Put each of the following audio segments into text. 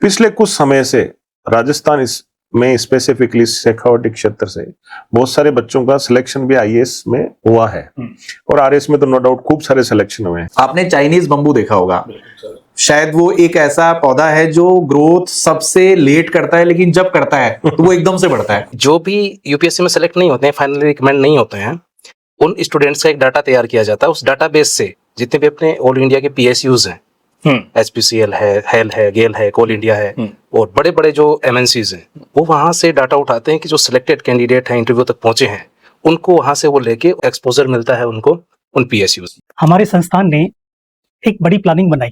पिछले कुछ समय से राजस्थान में स्पेसिफिकली शेखावाटी क्षेत्र से बहुत सारे बच्चों का सिलेक्शन भी आईएएस में हुआ है और आरएस में तो नो डाउट खूब सारे सिलेक्शन हुए हैं। आपने चाइनीज बम्बू देखा होगा, शायद वो एक ऐसा पौधा है जो ग्रोथ सबसे लेट करता है, लेकिन जब करता है तो वो एकदम से बढ़ता है। जो भी यूपीएससी में सेलेक्ट नहीं होते हैं, फाइनली रिकमेंड नहीं होते हैं, उन स्टूडेंट्स का एक डाटा तैयार किया जाता है। उस डाटा बेस से जितने भी अपने ऑल इंडिया के पीएसयूज हैं, एचपीसीएल है, हेल है, गेल है, कोल इंडिया है और बड़े बड़े जो एमएनसीज हैं, वो वहां से डाटा उठाते हैं कि जो सिलेक्टेड कैंडिडेट हैं, इंटरव्यू तक पहुंचे हैं, उनको वहां से वो लेके एक्सपोजर मिलता है उनको उन पीएसयूज। हमारे संस्थान ने एक बड़ी प्लानिंग बनाई।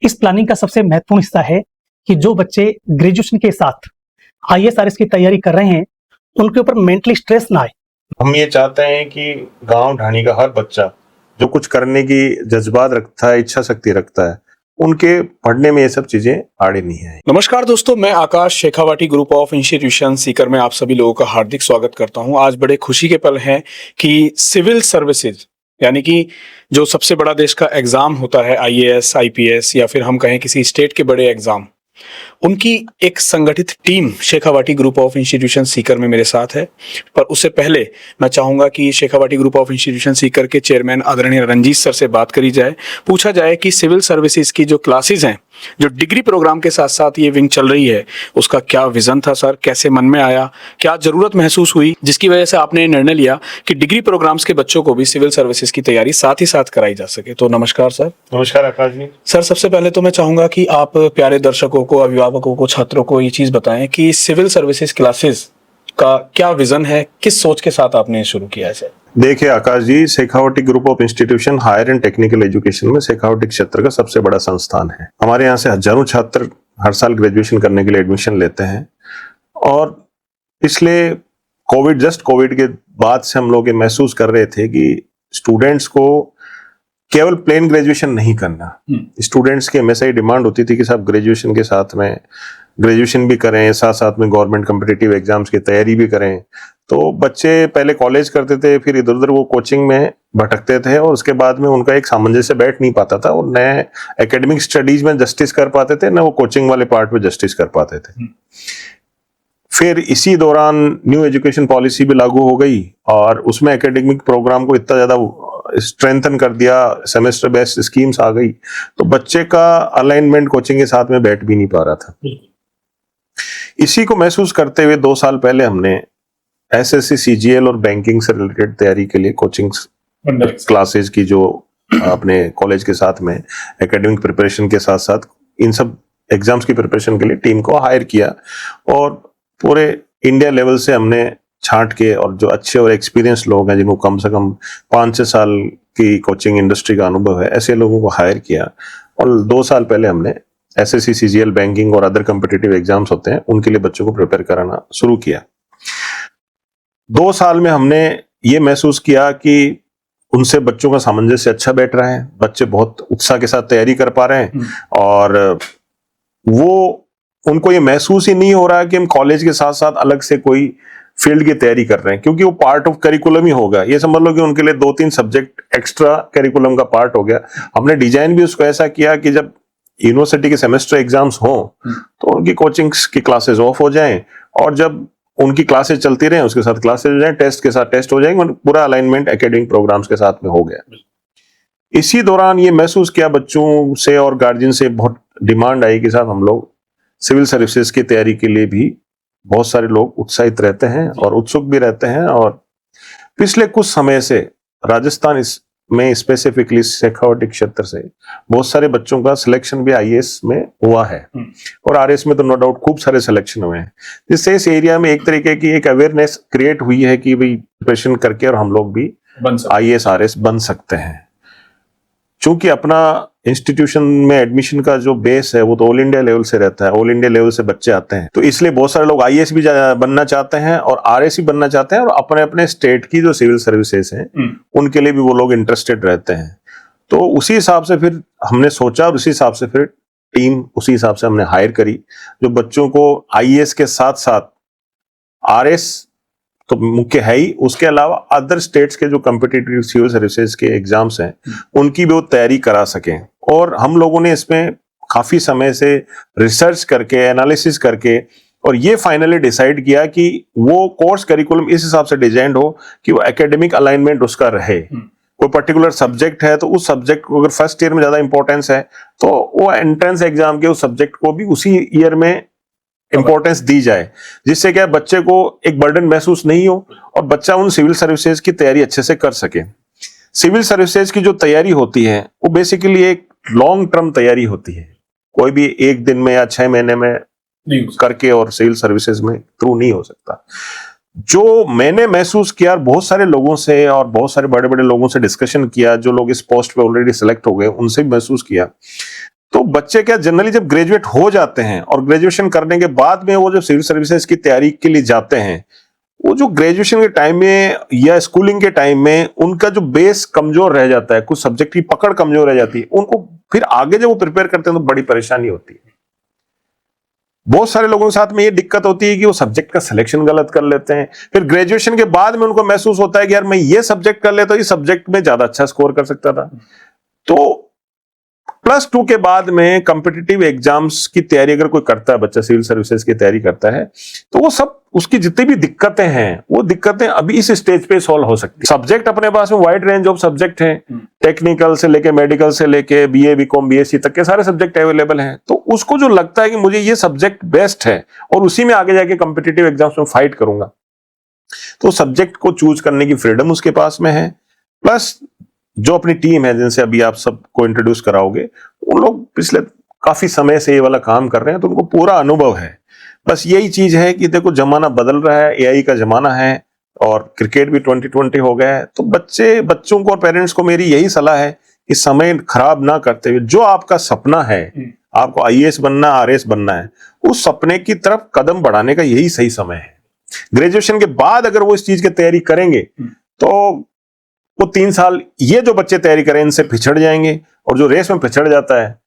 इस प्लानिंग का सबसे महत्वपूर्ण हिस्सा है कि जो बच्चे ग्रेजुएशन के साथ आईएएस की तैयारी कर रहे हैं, उनके ऊपर मेंटली स्ट्रेस ना आए। हम ये चाहते हैं कि गांव ढाणी का हर बच्चा जो कुछ करने की जज्बात रखता है, इच्छा शक्ति रखता है, उनके पढ़ने में ये सब चीजें आड़े नहीं आए। नमस्कार दोस्तों, मैं Akash Shekhawati group of institution Sikar में आप सभी लोगों का हार्दिक स्वागत करता हूं। आज बड़े खुशी के पल हैं कि सिविल सर्विसेज यानी कि जो सबसे बड़ा देश का एग्जाम होता है, आईएएस, आईपीएस या फिर हम कहें किसी स्टेट के बड़े एग्जाम, उनकी एक संगठित team Shekhawati group of institution Sikar में मेरे साथ है। पर उससे पहले मैं चाहूंगा कि Shekhawati group of institution Sikar के चेयरमैन आदरणीय रंजीत सर से बात करी जाए, पूछा जाए कि सिविल सर्विसेज की जो क्लासेस हैं, जो डिग्री प्रोग्राम के साथ साथ ये विंग चल रही है, उसका क्या विजन था सर, कैसे मन में आया, क्या जरूरत महसूस हुई जिसकी वजह से आपने निर्णय लिया कि डिग्री प्रोग्राम्स के बच्चों को भी सिविल सर्विसेज की तैयारी साथ ही साथ कराई जा सके। तो नमस्कार सर। नमस्कार आकाश जी। सर, सबसे पहले तो मैं चाहूंगा कि आप प्यारे दर्शकों को, अभिभावकों को, छात्रों को ये चीज बताएं कि सिविल सर्विसेज क्लासेस का क्या विजन है, किस सोच के साथ आपने शुरू किया है। देखिए Akash ji, Shekhawati group of institution higher and technical education में शेखावाटी क्षेत्र का सबसे बड़ा संस्थान है। हमारे यहाँ से हजारों छात्र हर साल ग्रेजुएशन करने के लिए एडमिशन लेते हैं और पिछले कोविड के बाद से हम लोग ये महसूस कर रहे थे कि स्टूडेंट्स को केवल प्लेन ग्रेजुएशन नहीं करना, स्टूडेंट्स की हमेशा ही डिमांड होती थी कि साहब ग्रेजुएशन के साथ में ग्रेजुएशन भी करें, साथ साथ में गवर्नमेंट कॉम्पिटिटिव एग्जाम्स की तैयारी भी करें। तो बच्चे पहले कॉलेज करते थे, फिर इधर उधर वो कोचिंग में भटकते थे और उसके बाद में उनका एक सामंजस्य बैठ नहीं पाता था और नए एकेडमिक स्टडीज में जस्टिस कर पाते थे, न वो कोचिंग वाले पार्ट में जस्टिस कर पाते थे। फिर इसी दौरान न्यू एजुकेशन पॉलिसी भी लागू हो गई और उसमें एकेडमिक प्रोग्राम को इतना ज्यादा स्ट्रेंथन कर दिया, सेमेस्टर बेस्ड स्कीम्स आ गई, तो बच्चे का अलाइनमेंट कोचिंग के साथ में बैठ भी नहीं पा रहा था। इसी को महसूस करते हुए 2 साल पहले हमने एसएससी, सीजीएल और बैंकिंग से रिलेटेड तैयारी के लिए कोचिंग क्लासेज की जो अपने कॉलेज के साथ में एकेडमिक प्रिपरेशन के साथ साथ इन सब एग्जाम्स की प्रिपरेशन के लिए टीम को हायर किया और पूरे इंडिया लेवल से हमने छांट के और जो अच्छे और एक्सपीरियंस लोग हैं, जिनको कम से कम 5-6 साल की कोचिंग इंडस्ट्री का अनुभव है, ऐसे लोगों को हायर किया और 2 साल पहले हमने एसएससी, सीजीएल, बैंकिंग और अदर कॉम्पिटिटिव एग्जाम्स होते हैं, उनके लिए बच्चों को प्रिपेयर कराना शुरू किया। 2 साल में हमने ये महसूस किया कि उनसे बच्चों का सामंजस्य अच्छा बैठ रहा है, बच्चे बहुत उत्साह के साथ तैयारी कर पा रहे हैं और वो उनको ये महसूस ही नहीं हो रहा है कि हम कॉलेज के साथ साथ अलग से कोई फील्ड की तैयारी कर रहे हैं, क्योंकि वो पार्ट ऑफ करिकुलम ही होगा। ये समझ लो कि उनके लिए 2-3 सब्जेक्ट एक्स्ट्रा करिकुलम का पार्ट हो गया। हमने डिजाइन भी उसको ऐसा किया कि जब यूनिवर्सिटी के सेमेस्टर एग्जाम्स हों तो उनकी कोचिंग्स की क्लासेस ऑफ हो जाएं और जब उनकी क्लासेस चलती रहें उसके साथ क्लासेस हो जाएं, टेस्ट के साथ टेस्ट हो जाएंगे और पूरा अलाइनमेंट एकेडमिक प्रोग्राम्स के साथ में हो गया। इसी दौरान ये महसूस किया बच्चों से और गार्जियन से बहुत डिमांड आई कि साहब हम लोग सिविल सर्विसेज की तैयारी के लिए भी बहुत सारे लोग उत्साहित रहते हैं और उत्सुक भी रहते हैं और पिछले कुछ समय से राजस्थान में स्पेसिफिकली शेखावाटी क्षेत्र से बहुत सारे बच्चों का सिलेक्शन भी आईएएस में हुआ है और आरएस में तो नो डाउट खूब सारे सिलेक्शन हुए हैं, जिससे इस एरिया में एक तरीके की एक अवेयरनेस क्रिएट हुई है कि भाई प्रिपरेशन करके और हम लोग भी आईएएस आरएस बन सकते हैं। चूंकि अपना इंस्टीट्यूशन में एडमिशन का जो बेस है वो तो ऑल इंडिया लेवल से रहता है, ऑल इंडिया लेवल से बच्चे आते हैं, तो इसलिए बहुत सारे लोग आईएएस भी बनना चाहते हैं और आरएस भी बनना चाहते हैं और अपने अपने स्टेट की जो सिविल सर्विसेज हैं उनके लिए भी वो लोग इंटरेस्टेड रहते हैं। तो उसी हिसाब से फिर हमने सोचा और उसी हिसाब से फिर टीम उसी हिसाब से हमने हायर करी, जो बच्चों को आईएएस के साथ साथ आरएस तो मुख्य है ही, उसके अलावा अदर स्टेट्स के जो कॉम्पिटिटिव सिविल सर्विसेज के एग्जाम्स हैं उनकी भी वो तैयारी करा सकें। और हम लोगों ने इसमें काफी समय से रिसर्च करके, एनालिसिस करके, और ये फाइनली डिसाइड किया कि वो कोर्स करिकुलम इस हिसाब से डिजाइन हो कि वो एकेडमिक अलाइनमेंट उसका रहे। कोई पर्टिकुलर सब्जेक्ट है तो उस सब्जेक्ट को अगर फर्स्ट ईयर में ज्यादा इंपॉर्टेंस है तो वो एंट्रेंस एग्जाम के उस सब्जेक्ट को भी उसी ईयर में इंपॉर्टेंस दी जाए, जिससे क्या बच्चे को एक बर्डन महसूस नहीं हो और बच्चा उन सिविल सर्विसेज की तैयारी अच्छे से कर सके। सिविल सर्विसेज की जो तैयारी होती है वो बेसिकली एक लॉन्ग टर्म तैयारी होती है, कोई भी एक दिन में या 6 महीने में करके और सिविल सर्विसेज में थ्रू नहीं हो सकता। जो मैंने महसूस किया बहुत सारे लोगों से और बहुत सारे बड़े बड़े लोगों से डिस्कशन किया, जो लोग इस पोस्ट पे ऑलरेडी सिलेक्ट हो गए उनसे भी महसूस किया, तो बच्चे क्या जनरली जब ग्रेजुएट हो जाते हैं और ग्रेजुएशन करने के बाद में वो जो सिविल सर्विसेज की तैयारी के लिए जाते हैं, वो जो ग्रेजुएशन के टाइम में या स्कूलिंग के टाइम में उनका जो बेस कमजोर रह जाता है, कुछ सब्जेक्ट की पकड़ कमजोर रह जाती है, उनको फिर आगे जब वो प्रिपेयर करते हैं तो बड़ी परेशानी होती है। बहुत सारे लोगों के साथ में ये दिक्कत होती है कि वो सब्जेक्ट का सिलेक्शन गलत कर लेते हैं, फिर ग्रेजुएशन के बाद में उनको महसूस होता है कि यार मैं ये सब्जेक्ट कर लेता, इस सब्जेक्ट में ज्यादा अच्छा स्कोर कर सकता था। तो +2 के बाद में कॉम्पिटिटिव एग्जाम्स की तैयारी अगर कोई करता है, बच्चा सिविल सर्विसेज की तैयारी करता है, तो वो सब उसकी जितनी भी दिक्कतें हैं वो दिक्कतें अभी इस स्टेज पे सॉल्व हो सकती है। सब्जेक्ट अपने पास में वाइड रेंज ऑफ सब्जेक्ट हैं, टेक्निकल से लेके मेडिकल से लेके बीए बीकॉम बीएससी तक के सारे सब्जेक्ट अवेलेबल हैं। तो उसको जो लगता है कि मुझे ये सब्जेक्ट बेस्ट है और उसी में आगे जाके कॉम्पिटिटिव एग्जाम्स में फाइट करूंगा, तो सब्जेक्ट को चूज करने की फ्रीडम उसके पास में है। प्लस जो अपनी टीम है जिनसे अभी आप सबको इंट्रोड्यूस कराओगे, उन लोग पिछले काफी समय से ये वाला काम कर रहे हैं, तो उनको पूरा अनुभव है। बस यही चीज है कि देखो जमाना बदल रहा है, एआई का जमाना है और क्रिकेट भी 2020 हो गया है, तो बच्चों को और पेरेंट्स को मेरी यही सलाह है कि समय खराब ना करते हुए जो आपका सपना है, आपको आईएएस बनना, आरएएस बनना है, उस सपने की तरफ कदम बढ़ाने का यही सही समय है। ग्रेजुएशन के बाद अगर वो इस चीज की तैयारी करेंगे तो वो 3 साल ये जो बच्चे तैयारी करें इनसे पिछड़ जाएंगे, और जो रेस में पिछड़ जाता है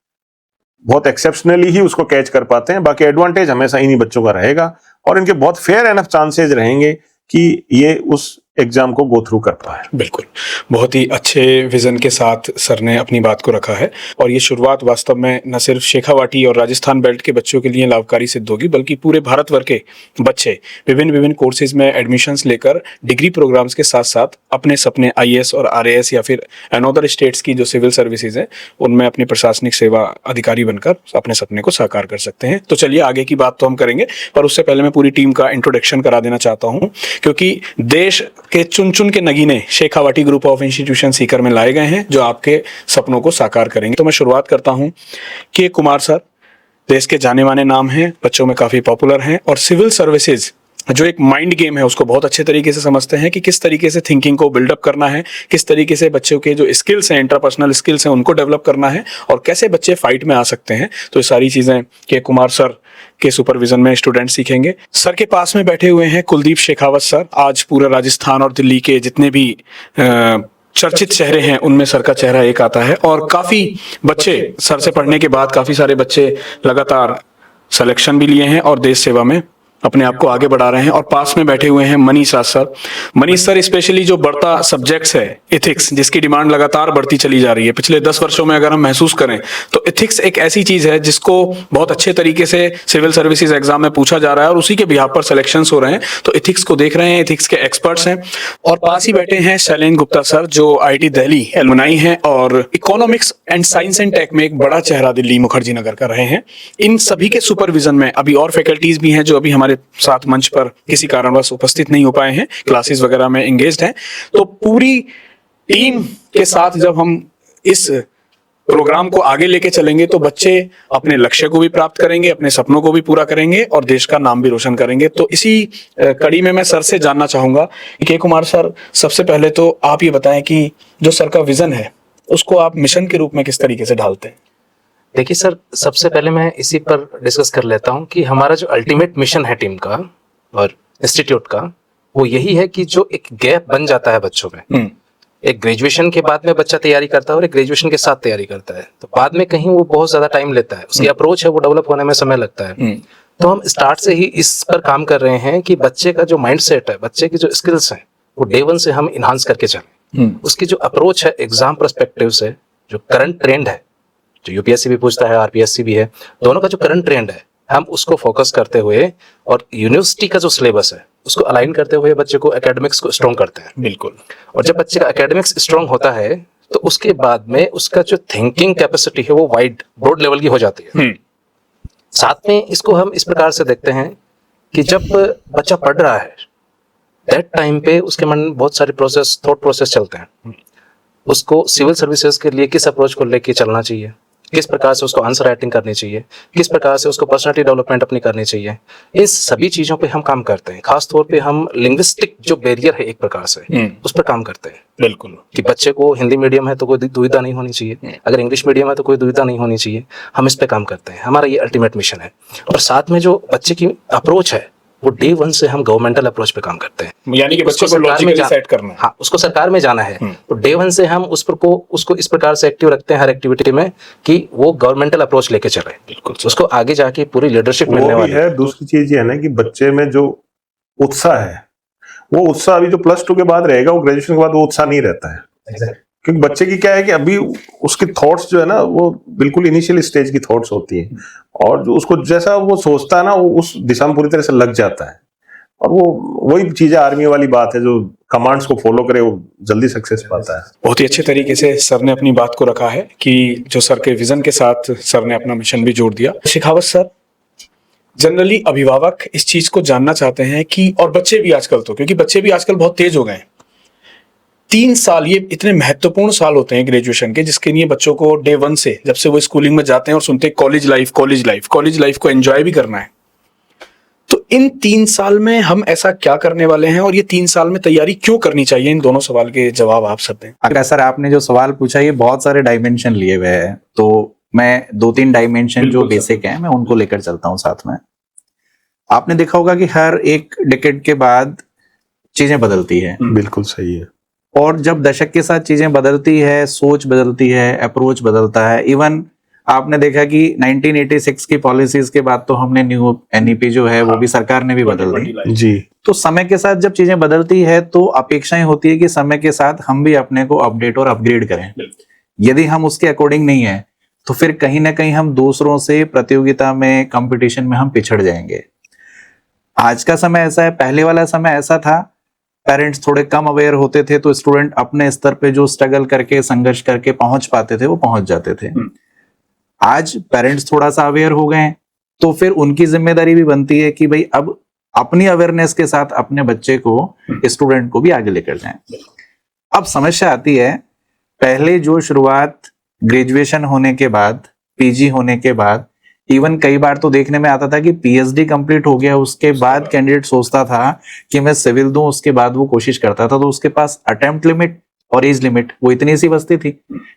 बहुत एक्सेप्शनली ही उसको कैच कर पाते हैं। बाकी एडवांटेज हमेशा इन्हीं बच्चों का रहेगा और इनके बहुत फेयर एनफ चांसेस रहेंगे कि ये उस एग्जाम को गो थ्रू कर पाए। बिल्कुल, बहुत ही अच्छे विजन के साथ सर ने अपनी बात को रखा है, और ये शुरुआत वास्तव में न सिर्फ शेखावाटी और राजस्थान बेल्ट के बच्चों के लिए लाभकारी सिद्ध होगी, बल्कि पूरे भारतवर्ष के बच्चे विभिन्न कोर्सेज में एडमिशंस लेकर डिग्री प्रोग्राम्स के साथ साथ अपने सपने आईएएस और आरएएस या फिर अनदर स्टेट्स की जो सिविल सर्विसेज हैं उनमें अपनी प्रशासनिक सेवा अधिकारी बनकर अपने सपने को साकार कर सकते हैं। तो चलिए आगे की बात तो हम करेंगे, पर उससे पहले मैं पूरी टीम का इंट्रोडक्शन करा देना चाहता हूँ, क्योंकि देश के चुन चुन के नगीने Shekhawati group of institution Sikar में लाए गए हैं जो आपके सपनों को साकार करेंगे। तो मैं शुरुआत करता हूं कि कुमार सर देश के जाने माने नाम हैं, बच्चों में काफी पॉपुलर हैं और सिविल सर्विसेज जो एक माइंड गेम है उसको बहुत अच्छे तरीके से समझते हैं कि किस तरीके से थिंकिंग को बिल्डअप करना है, किस तरीके से बच्चों के जो स्किल्स हैं, इंटरपर्सनल स्किल्स हैं, उनको डेवलप करना है और कैसे बच्चे फाइट में आ सकते हैं। तो ये सारी चीजें के कुमार सर के सुपरविजन में स्टूडेंट सीखेंगे। सर के पास में बैठे हुए हैं कुलदीप शेखावत सर। आज पूरे राजस्थान और दिल्ली के जितने भी चर्चित चेहरे हैं उनमें सर का चेहरा एक आता है, और काफी बच्चे सर से पढ़ने के बाद काफी सारे बच्चे लगातार सिलेक्शन भी लिए हैं और देश सेवा में अपने आप को आगे बढ़ा रहे हैं। और पास में बैठे हुए हैं Manish sir. Manish sir specially जो बढ़ता सब्जेक्ट्स है एथिक्स, जिसकी डिमांड लगातार बढ़ती चली जा रही है पिछले 10 वर्षों में अगर हम महसूस करें तो एथिक्स एक ऐसी चीज है जिसको बहुत अच्छे तरीके से सिविल सर्विसेज एग्जाम में पूछा जा रहा है और उसी के बिहाफ पर सिलेक्शंस हो रहे हैं। तो एथिक्स को देख रहे हैं, एथिक्स के एक्सपर्ट्स हैं। और पास ही बैठे हैं शैलेन गुप्ता सर जो आईटी दिल्ली एलुमनाई हैं और economics and science and tech में एक बड़ा चेहरा दिल्ली मुखर्जी नगर का रहे हैं। इन सभी के सुपरविजन में अभी और फैकल्टीज भी हैं जो अभी हमारे साथ मंच पर किसी कारणवश उपस्थित नहीं हो पाए हैं, क्लासेस वगैरह में एंगेज्ड हैं। तो पूरी टीम के साथ जब हम इस प्रोग्राम को आगे लेके चलेंगे तो बच्चे अपने लक्ष्य को भी प्राप्त करेंगे, अपने सपनों को भी पूरा करेंगे और देश का नाम भी रोशन करेंगे। तो इसी कड़ी में मैं सर से जानना चाहूंगा के कुमार सर, सबसे पहले तो आप ये बताएं कि जो सर का विजन है उसको आप मिशन के रूप में किस तरीके से ढालते हैं? देखिए सर, सबसे पहले मैं इसी पर डिस्कस कर लेता हूं कि हमारा जो अल्टीमेट मिशन है टीम का और इंस्टीट्यूट का, वो यही है कि जो एक गैप बन जाता है बच्चों में, एक ग्रेजुएशन के बाद में बच्चा तैयारी करता है और एक ग्रेजुएशन के साथ तैयारी करता है, तो बाद में कहीं वो बहुत ज्यादा टाइम लेता है, उसकी अप्रोच है वो डेवलप होने में समय लगता है। तो हम स्टार्ट से ही इस पर काम कर रहे हैं कि बच्चे का जो माइंड सेट है, बच्चे की जो स्किल्स हैं, वो डे 1 से हम इन्हांस करके चलें। उसकी जो अप्रोच है एग्जाम पर्सपेक्टिव से, जो करंट ट्रेंड है जो यूपीएससी भी पूछता है, आरपीएससी भी है, दोनों का जो करंट ट्रेंड है हम उसको फोकस करते हुए और यूनिवर्सिटी का जो सिलेबस है उसको अलाइन करते हुए बच्चे को एकेडमिक्स को स्ट्रॉन्ग करते हैं। बिल्कुल। और जब बच्चे का एकेडमिक्स स्ट्रॉन्ग होता है तो उसके बाद में उसका जो थिंकिंग कैपेसिटी है वो वाइड ब्रॉड लेवल की हो जाती है। साथ में इसको हम इस प्रकार से देखते हैं कि जब बच्चा पढ़ रहा है दैट टाइम पे उसके मन में बहुत सारे थॉट प्रोसेस चलते हैं। उसको सिविल सर्विसेज के लिए किस अप्रोच को लेके चलना चाहिए, किस प्रकार से उसको आंसर राइटिंग करनी चाहिए, किस प्रकार से उसको पर्सनालिटी डेवलपमेंट अपनी करनी चाहिए, इस सभी चीजों पे हम काम करते हैं। खास तौर पे हम लिंग्विस्टिक जो बैरियर है एक प्रकार से उस पर काम करते हैं। बिल्कुल। कि बच्चे को हिंदी मीडियम है तो कोई दुविधा नहीं होनी चाहिए, अगर इंग्लिश मीडियम है तो कोई दुविधा नहीं होनी चाहिए। हम इस पे काम करते हैं, हमारा ये अल्टीमेट मिशन है। और साथ में जो बच्चे की अप्रोच है वो डे वन से हम गवर्नमेंट अप्रोच पे काम करते हैं। यानी कि बच्चे को लॉजिकली सेट करना है। हाँ, उसको सरकार में जाना है तो डे वन से हम उसको इस प्रकार से एक्टिव रखते हैं हर एक्टिविटी में कि वो गवर्नमेंटल अप्रोच लेके चले। बिल्कुल, उसको आगे जाके पूरी लीडरशिप मिलने वाली है। दूसरी चीज ये है ना कि बच्चे में जो उत्साह है वो उत्साह अभी जो प्लस 2 के बाद रहेगा वो ग्रेजुएशन के बाद वो उत्साह नहीं रहता है। क्योंकि बच्चे की क्या है कि अभी उसके थॉट्स जो है ना वो बिल्कुल इनिशियल स्टेज की थॉट्स होती हैं और जो उसको जैसा वो सोचता है ना वो उस दिशा में पूरी तरह से लग जाता है। और वो वही चीज है, आर्मी वाली बात है, जो कमांड्स को फॉलो करे वो जल्दी सक्सेस पाता है। बहुत ही अच्छे तरीके से सर ने अपनी बात को रखा है कि जो सर के विजन के साथ सर ने अपना मिशन भी जोड़ दिया। शेखावत सर, जनरली अभिभावक इस चीज को जानना चाहते हैं कि, और बच्चे भी आजकल तो, क्योंकि बच्चे भी आजकल बहुत तेज हो गए हैं, 3 साल ये इतने महत्वपूर्ण साल होते हैं ग्रेजुएशन के, जिसके लिए बच्चों को डे वन से जब से वो स्कूलिंग में जाते हैं और सुनते हैं कॉलेज लाइफ को एंजॉय भी करना है, तो इन 3 साल में हम ऐसा क्या करने वाले हैं और ये 3 साल में तैयारी क्यों करनी चाहिए? इन दोनों सवाल के जवाब आप सब दें। अगर सर आपने जो सवाल पूछा ये बहुत सारे डायमेंशन लिए हुए हैं, तो मैं 2-3 डायमेंशन जो बेसिक हैं मैं उनको लेकर चलता हूं साथ में। आपने देखा होगा कि हर एक डिकेड के बाद चीजें बदलती है। बिल्कुल सही है। और जब दशक के साथ चीजें बदलती है, सोच बदलती है, अप्रोच बदलता है। इवन आपने देखा कि 1986 की पॉलिसीज के बाद तो हमने न्यू एनईपी जो है वो भी सरकार ने भी बदल दी जी। तो समय के साथ जब चीजें बदलती है तो अपेक्षाएं होती है कि समय के साथ हम भी अपने को अपडेट और अपग्रेड करें। यदि हम उसके अकॉर्डिंग नहीं है तो फिर कहीं ना कहीं हम दूसरों से प्रतियोगिता में, कंपटीशन में हम पिछड़ जाएंगे। आज का समय ऐसा है, पहले वाला समय ऐसा था, पेरेंट्स थोड़े कम अवेयर होते थे तो स्टूडेंट अपने स्तर पे जो स्ट्रगल करके, संघर्ष करके पहुंच पाते थे वो पहुंच जाते थे। आज पेरेंट्स थोड़ा सा अवेयर हो गए तो फिर उनकी जिम्मेदारी भी बनती है कि भाई अब अपनी अवेयरनेस के साथ अपने बच्चे को, स्टूडेंट को भी आगे लेकर जाएं। अब समस्या आती है, पहले जो शुरुआत ग्रेजुएशन होने के बाद, पीजी होने के बाद, इवन कई बार तो देखने में आता था कि पीएचडी कंप्लीट हो गया उसके बाद कैंडिडेट सोचता था कि मैं सिविल दूं, उसके बाद वो कोशिश करता था तो उसके पास अटेम्प्ट लिमिट और एज लिमिट वो इतनी सी बस्ती थी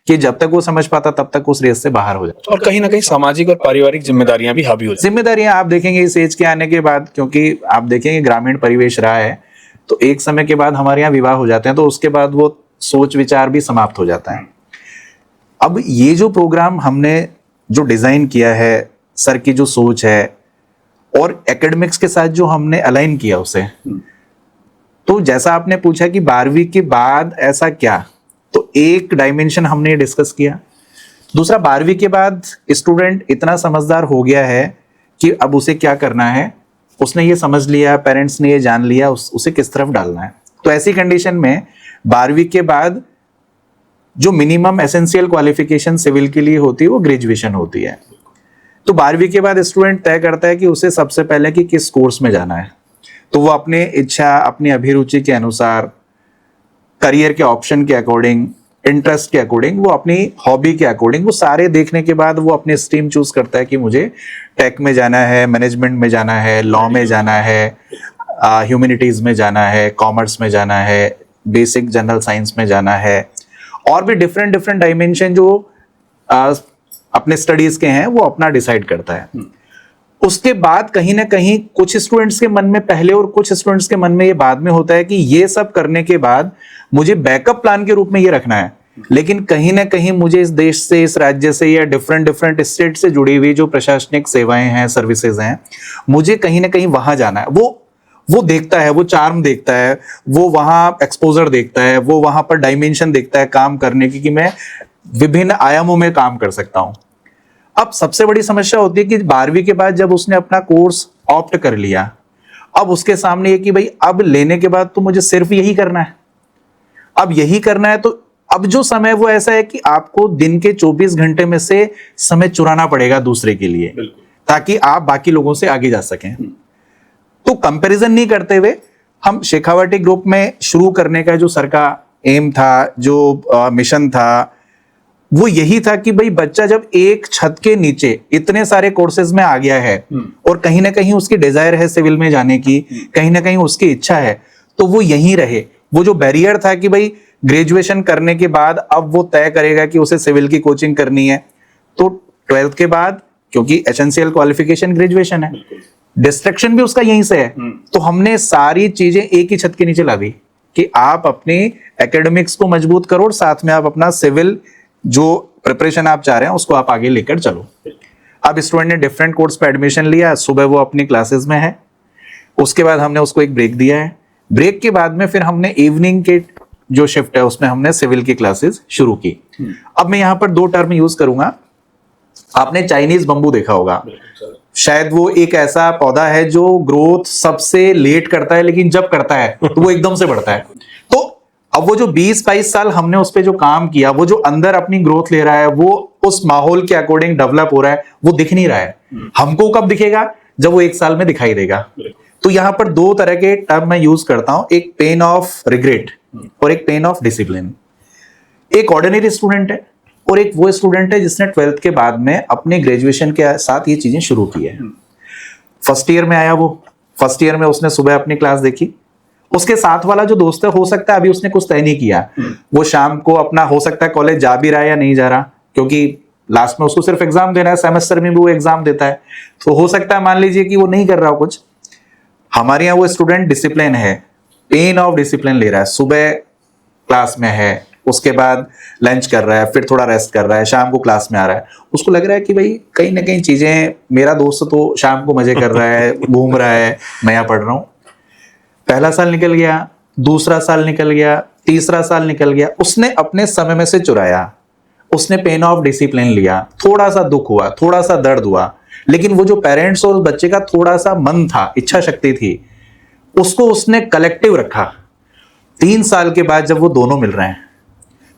कि जब तक वो समझ पाता तब तक उस रेस से बाहर हो जाता। और कहीं ना कहीं सामाजिक और पारिवारिक जिम्मेदारियां भी हावी हो जाती। जिम्मेदारियां आप देखेंगे इस एज के आने के बाद, क्योंकि आप देखेंगे ग्रामीण परिवेश रहा है तो एक समय के बाद हमारे यहाँ विवाह हो जाते हैं तो उसके बाद वो सोच विचार भी समाप्त हो जाता है। अब ये जो प्रोग्राम हमने जो डिजाइन किया है, सर की जो सोच है और एकेडमिक्स के साथ जो हमने अलाइन किया उसे, तो जैसा आपने पूछा कि 12वीं के बाद ऐसा क्या, तो एक डायमेंशन हमने डिस्कस किया। दूसरा, 12वीं के बाद स्टूडेंट इतना समझदार हो गया है कि अब उसे क्या करना है, उसने ये समझ लिया, पेरेंट्स ने ये जान लिया, उसे किस तरफ डालना है। तो ऐसी कंडीशन में 12वीं के बाद जो मिनिमम एसेंशियल क्वालिफिकेशन सिविल के लिए होती है वो ग्रेजुएशन होती है। तो 12वीं के बाद स्टूडेंट तय करता है कि उसे सबसे पहले कि किस कोर्स में जाना है, तो वो अपने इच्छा, अपनी अभिरुचि के अनुसार, करियर के ऑप्शन के अकॉर्डिंग, इंटरेस्ट के अकॉर्डिंग, वो अपनी हॉबी के अकॉर्डिंग, वो सारे देखने के बाद वो अपनी स्ट्रीम चूज करता है कि मुझे टेक में जाना है, मैनेजमेंट में जाना है, लॉ में जाना है, ह्यूमैनिटीज में जाना है, कॉमर्स में जाना है, बेसिक जनरल साइंस में जाना है, और भी डिफरेंट डायमेंशन जो अपने स्टडीज के हैं वो अपना डिसाइड करता है। उसके बाद कहीं ना कहीं कुछ स्टूडेंट्स के मन में पहले और कुछ स्टूडेंट्स के मन में ये बाद में होता है कि ये सब करने के बाद मुझे बैकअप प्लान के रूप में ये रखना है, लेकिन कहीं ना कहीं मुझे इस देश से, इस राज्य से या डिफरेंट स्टेट से जुड़ी हुई जो प्रशासनिक सेवाएं हैं, सर्विसेज हैं, मुझे कहीं ना कहीं वहां जाना है। वो देखता है, वो चार्म देखता है, वो वहां एक्सपोजर देखता है, वो वहां पर डायमेंशन देखता है काम करने की कि मैं विभिन्न आयामों में काम कर सकता हूं। अब सबसे बड़ी समस्या होती है कि 12वीं के बाद जब उसने अपना कोर्स ऑप्ट कर लिया, अब उसके सामने ये कि भाई अब लेने के बाद तो मुझे सिर्फ यही करना है, अब यही करना है। तो अब जो समय वो ऐसा है कि आपको दिन के 24 घंटे में से समय चुराना पड़ेगा दूसरे के लिए, ताकि आप बाकी लोगों से आगे जा सकें। तो कंपैरिजन नहीं करते हुए हम शेखावटी ग्रुप में शुरू करने का जो सर का एम था, जो मिशन था, वो यही था कि भाई बच्चा जब एक छत के नीचे इतने सारे कोर्सेज में आ गया है और कहीं ना कहीं उसकी डिजायर है सिविल में जाने की, कहीं ना कहीं उसकी इच्छा है, तो वो यहीं रहे। वो जो बैरियर था कि भाई ग्रेजुएशन करने के बाद अब वो तय करेगा कि उसे सिविल की कोचिंग करनी है, तो 12th के बाद, क्योंकि एसेंशियल क्वालिफिकेशन ग्रेजुएशन है, डिस्ट्रैक्शन भी उसका यहीं से है, तो हमने सारी चीजें एक ही छत के नीचे ला दी कि आप अपनी एकेडमिक्स को मजबूत करो और साथ में आप अपना सिविल जो प्रिपरेशन आप चाह रहे हैं उसको आप आगे लेकर चलो। अब स्टूडेंट ने डिफरेंट कोर्स पे एडमिशन लिया, सुबह वो अपनी क्लासेस में है, उसके बाद हमने उसको एक ब्रेक दिया है, ब्रेक के बाद में फिर हमने इवनिंग के जो शिफ्ट है उसमें हमने सिविल की क्लासेस शुरू की। अब मैं यहाँ पर 2 टर्म यूज करूंगा। आपने चाइनीज बम्बू देखा होगा, शायद वो एक ऐसा पौधा है जो ग्रोथ सबसे लेट करता है, लेकिन जब करता है तो वो एकदम से बढ़ता है। तो अब वो जो 20-22 साल हमने उस पर जो काम किया, वो जो अंदर अपनी ग्रोथ ले रहा है, वो उस माहौल के अकॉर्डिंग डेवलप हो रहा है, वो दिख नहीं रहा है। हमको कब दिखेगा? जब वो 1 साल में दिखाई देगा। तो यहां पर 2 तरह के टर्म मैं यूज करता हूं, एक पेन ऑफ रिग्रेट और एक पेन ऑफ डिसिप्लिन। एक ऑर्डिनरी स्टूडेंट है और एक वो स्टूडेंट है जिसने 12th के बाद में अपने ग्रेजुएशन के साथ ये चीजें शुरू की है। फर्स्ट ईयर में आया, वो फर्स्ट ईयर में उसने सुबह अपनी क्लास देखी, उसके साथ वाला जो दोस्त है, हो सकता है अभी उसने कुछ तय नहीं किया, वो शाम को अपना हो सकता है कॉलेज जा भी रहा है या नहीं जा रहा, क्योंकि लास्ट में उसको सिर्फ एग्जाम देना है, सेमेस्टर में भी वो एग्जाम देता है, तो हो सकता है मान लीजिए कि वो नहीं कर रहा कुछ। हमारे यहाँ वो स्टूडेंट डिसिप्लिन है, पेन ऑफ डिसिप्लिन ले रहा है, सुबह क्लास में है, उसके बाद लंच कर रहा है, फिर थोड़ा रेस्ट कर रहा है, शाम को क्लास में आ रहा है, उसको लग रहा है कि भाई कहीं ना कहीं चीजें, मेरा दोस्त तो शाम को मजे कर रहा है, घूम रहा है, मैं यहाँ पढ़ रहा हूँ। पहला साल निकल गया, दूसरा साल निकल गया, तीसरा साल निकल गया, उसने अपने समय में से चुराया, उसने पेन ऑफ डिसिप्लिन लिया, थोड़ा सा दुख हुआ, थोड़ा सा दर्द हुआ, लेकिन वो जो पेरेंट्स और बच्चे का थोड़ा सा मन था, इच्छा शक्ति थी, उसको उसने कलेक्टिव रखा। 3 साल के बाद जब वो दोनों मिल रहे हैं,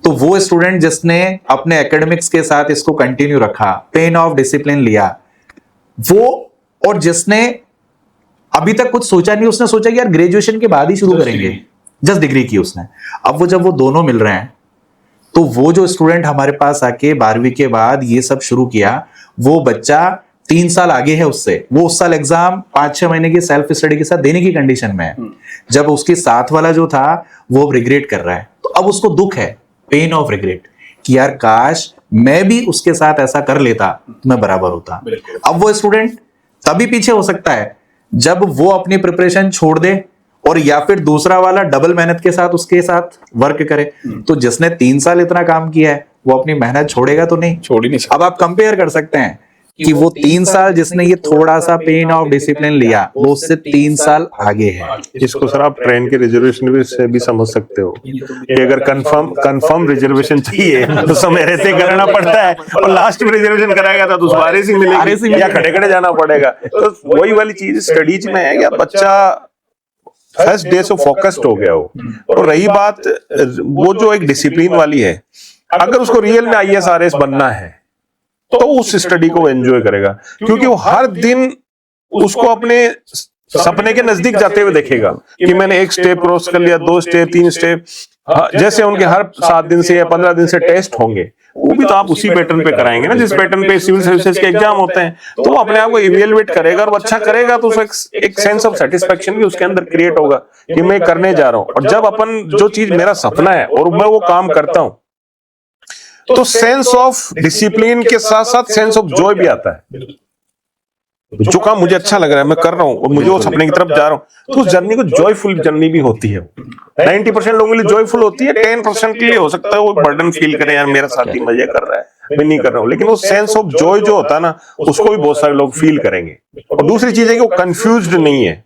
तो वो स्टूडेंट जिसने अपने एकेडमिक्स के साथ इसको कंटिन्यू रखा, पेन ऑफ डिसिप्लिन लिया, वो, और जिसने अभी तक कुछ सोचा नहीं, उसने सोचा कि यार ग्रेजुएशन के बाद ही शुरू करेंगे, जस्ट डिग्री की उसने। अब वो जब वो दोनों मिल रहे हैं, तो वो जो स्टूडेंट हमारे पास आके 12वीं के बाद ये सब शुरू किया, वो बच्चा 3 साल आगे है उससे, वो उस साल एग्जाम 5-6 महीने की सेल्फ स्टडी के साथ देने की कंडीशन में है, जब उसके साथ वाला जो था वो रिग्रेट कर रहा है। तो अब उसको दुख है, पेन ऑफ रिग्रेट, कि यार काश मैं भी उसके साथ ऐसा कर लेता तो मैं बराबर होता। अब वो स्टूडेंट तभी पीछे हो सकता है जब वो अपनी प्रिपरेशन छोड़ दे और या फिर दूसरा वाला डबल मेहनत के साथ उसके साथ वर्क करे। तो जिसने 3 साल इतना काम किया है, वो अपनी मेहनत छोड़ेगा तो नहीं, छोड़ ही नहीं सकता। अब आप कंपेयर कर सकते हैं कि वो 3 साल जिसने ये थोड़ा सा पेन ऑफ डिसिप्लिन लिया, वो उससे 3 साल आगे है। इसको सर आप ट्रेन के रिजर्वेशन से भी समझ सकते हो कि अगर कंफर्म रिजर्वेशन चाहिए तो समय रहते करना पड़ता है, और लास्ट में रिजर्वेशन कराएगा तो दोबारा से मिलेगी या खड़े खड़े जाना पड़ेगा। तो वही वाली चीज स्टडीज में है कि बच्चा फर्स्ट डे से फोकस्ड हो गया हो। और रही बात वो जो एक डिसिप्लिन वाली है, अगर उसको रियल में IAS RS बनना है तो उस स्टडी को एंजॉय करेगा, क्योंकि वो हर दिन उसको अपने सपने के नजदीक जाते हुए देखेगा कि मैंने 1 स्टेप क्रॉस कर लिया, 2 स्टेप, 3 स्टेप। जैसे उनके हर 7 दिन से या 15 दिन से टेस्ट होंगे, वो भी तो आप उसी पैटर्न पे कराएंगे ना, जिस पैटर्न पे सिविल सर्विसेज के एग्जाम होते हैं। तो वो अपने आप को इवेल्युएट करेगा, और वो अच्छा करेगा तो उसको एक सेंस ऑफ सेटिस्फेक्शन भी उसके अंदर क्रिएट होगा कि मैं करने जा रहा हूँ। और जब अपन जो चीज मेरा सपना है और मैं वो काम करता हूँ, तो सेंस ऑफ डिसिप्लिन के साथ साथ सेंस ऑफ जॉय भी आता है। जो काम मुझे अच्छा लग रहा है, मैं कर रहा हूँ और मुझे वो सपने की तरफ जा रहा हूँ, तो उस जर्नी को जॉयफुल जर्नी भी होती है। 90% लोगों के लिए जॉयफुल होती है, 10% के लिए हो सकता है वो बर्डन फील करे, यार मेरा साथी मजे कर रहा है, मैं नहीं कर रहा हूँ। लेकिन वो सेंस ऑफ जॉय जो होता है ना, उसको भी बहुत सारे लोग फील करेंगे। और दूसरी चीज है कि वो कंफ्यूज्ड नहीं है,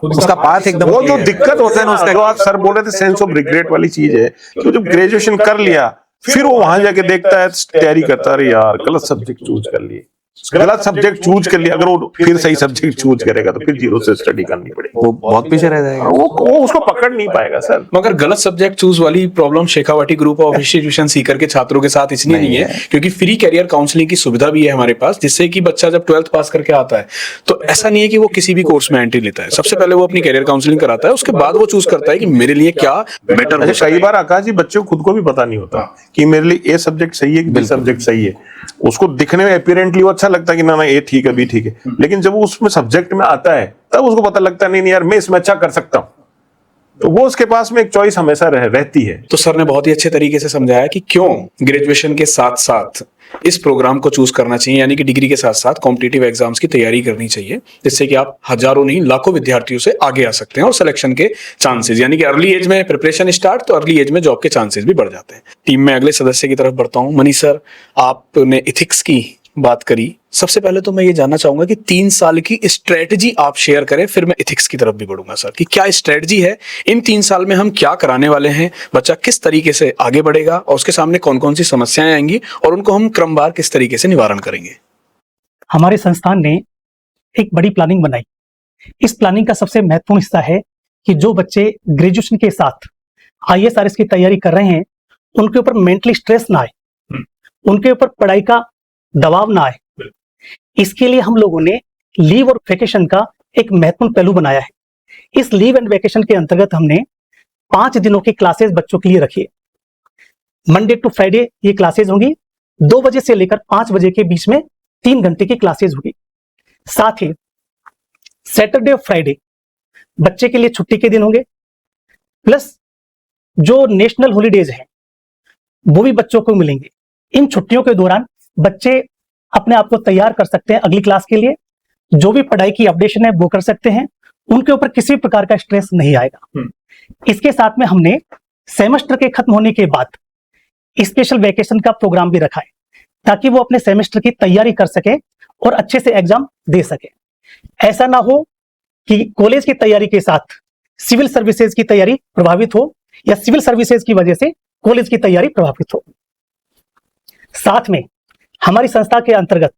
उसका पाथ एकदम, वो जो दिक्कत होता है ना, उसका जो आप सर बोल रहे थे सेंस ऑफ रिग्रेट वाली चीज है कि जब ग्रेजुएशन कर लिया फिर वो वहां जाके देखता है, तैयारी करता है, अरे यार गलत सब्जेक्ट चूज कर लिए, गलत सब्जेक्ट चूज कर लिया। अगर वो फिर सही सब्जेक्ट चूज करेगा तो फिर जीरो से स्टडी करनी पड़ेगी, वो बहुत पीछे रह जाएगा। वो उसको पकड़ नहीं पाएगा सर। मगर गलत सब्जेक्ट चूज वाली problem Shekhawati group of institution Sikar के छात्रों के साथ इसलिए नहीं है क्योंकि फ्री कैरियर काउंसलिंग की सुविधा भी है हमारे पास, जिससे कि बच्चा जब 12th पास करके आता है तो ऐसा नहीं है कि वो किसी भी कोर्स में एंट्री लेता है। सबसे पहले वो अपनी कैरियर काउंसलिंग कराता है, उसके बाद वो चूज करता है कि मेरे लिए क्या बेटर। अच्छा, कई बार आकाश जी बच्चों को खुद को भी पता नहीं होता कि मेरे लिए ए सब्जेक्ट सही है कि बी सब्जेक्ट सही है। उसको दिखने में अपीरेंटली वो अच्छा लगता है कि ना ये ठीक है, बी ठीक है, लेकिन जब वो उसमें सब्जेक्ट में आता है तब उसको पता लगता है नहीं यार मैं इसमें अच्छा कर सकता हूँ। तो वो उसके पास में एक चॉइस हमेशा रहती है। तो सर ने बहुत ही अच्छे तरीके से समझाया कि क्यों ग्रेजुएशन के साथ साथ इस प्रोग्राम को चूज करना चाहिए, यानी कि डिग्री के साथ साथ कॉम्पिटिटिव एग्जाम्स की तैयारी करनी चाहिए, जिससे कि आप हजारों नहीं लाखों विद्यार्थियों से आगे आ सकते हैं और सिलेक्शन के चांसेस, यानी कि अर्ली एज में प्रिपरेशन स्टार्ट तो अर्ली एज में जॉब के चांसेस भी बढ़ जाते हैं। टीम में अगले सदस्य की तरफ बढ़ता हूं। मनीष सर, आपने इथिक्स की बात करी, सबसे पहले तो मैं ये जानना चाहूंगा कि 3 साल की स्ट्रेटजी आप शेयर करें, फिर मैं इथिक्स की तरफ भी बढ़ूंगा सर, कि क्या स्ट्रेटजी है, इन 3 साल में हम क्या कराने वाले हैं, बच्चा किस तरीके से आगे बढ़ेगा और उसके सामने कौन कौन सी समस्याएं आएंगी और उनको हम क्रमवार किस तरीके से निवारण करेंगे। हमारे संस्थान ने एक बड़ी प्लानिंग बनाई। इस प्लानिंग का सबसे महत्वपूर्ण हिस्सा है कि जो बच्चे ग्रेजुएशन के साथ IAS की तैयारी कर रहे हैं उनके ऊपर मेंटली स्ट्रेस ना आए, उनके ऊपर पढ़ाई का दबाव ना आए। इसके लिए हम लोगों ने लीव और वेकेशन का एक महत्वपूर्ण पहलू बनाया है। इस लीव एंड वेकेशन के अंतर्गत हमने 5 दिनों की क्लासेस बच्चों के लिए रखी है। मंडे टू फ्राइडे ये क्लासेस होंगी, 2 बजे से लेकर 5 बजे के बीच में 3 घंटे की क्लासेस होगी। साथ ही सैटरडे और फ्राइडे बच्चे के लिए छुट्टी के दिन होंगे, प्लस जो नेशनल हॉलीडेज हैं वो भी बच्चों को मिलेंगे। इन छुट्टियों के दौरान बच्चे अपने आप को तैयार कर सकते हैं अगली क्लास के लिए, जो भी पढ़ाई की अपडेशन है वो कर सकते हैं, उनके ऊपर किसी प्रकार का स्ट्रेस नहीं आएगा। इसके साथ में हमने सेमेस्टर के खत्म होने के बाद स्पेशल वेकेशन का प्रोग्राम भी रखा है, ताकि वो अपने सेमेस्टर की तैयारी कर सके और अच्छे से एग्जाम दे सके। ऐसा ना हो कि कॉलेज की तैयारी के साथ सिविल सर्विसेज की तैयारी प्रभावित हो या सिविल सर्विसेज की वजह से कॉलेज की तैयारी प्रभावित हो। साथ में हमारी संस्था के अंतर्गत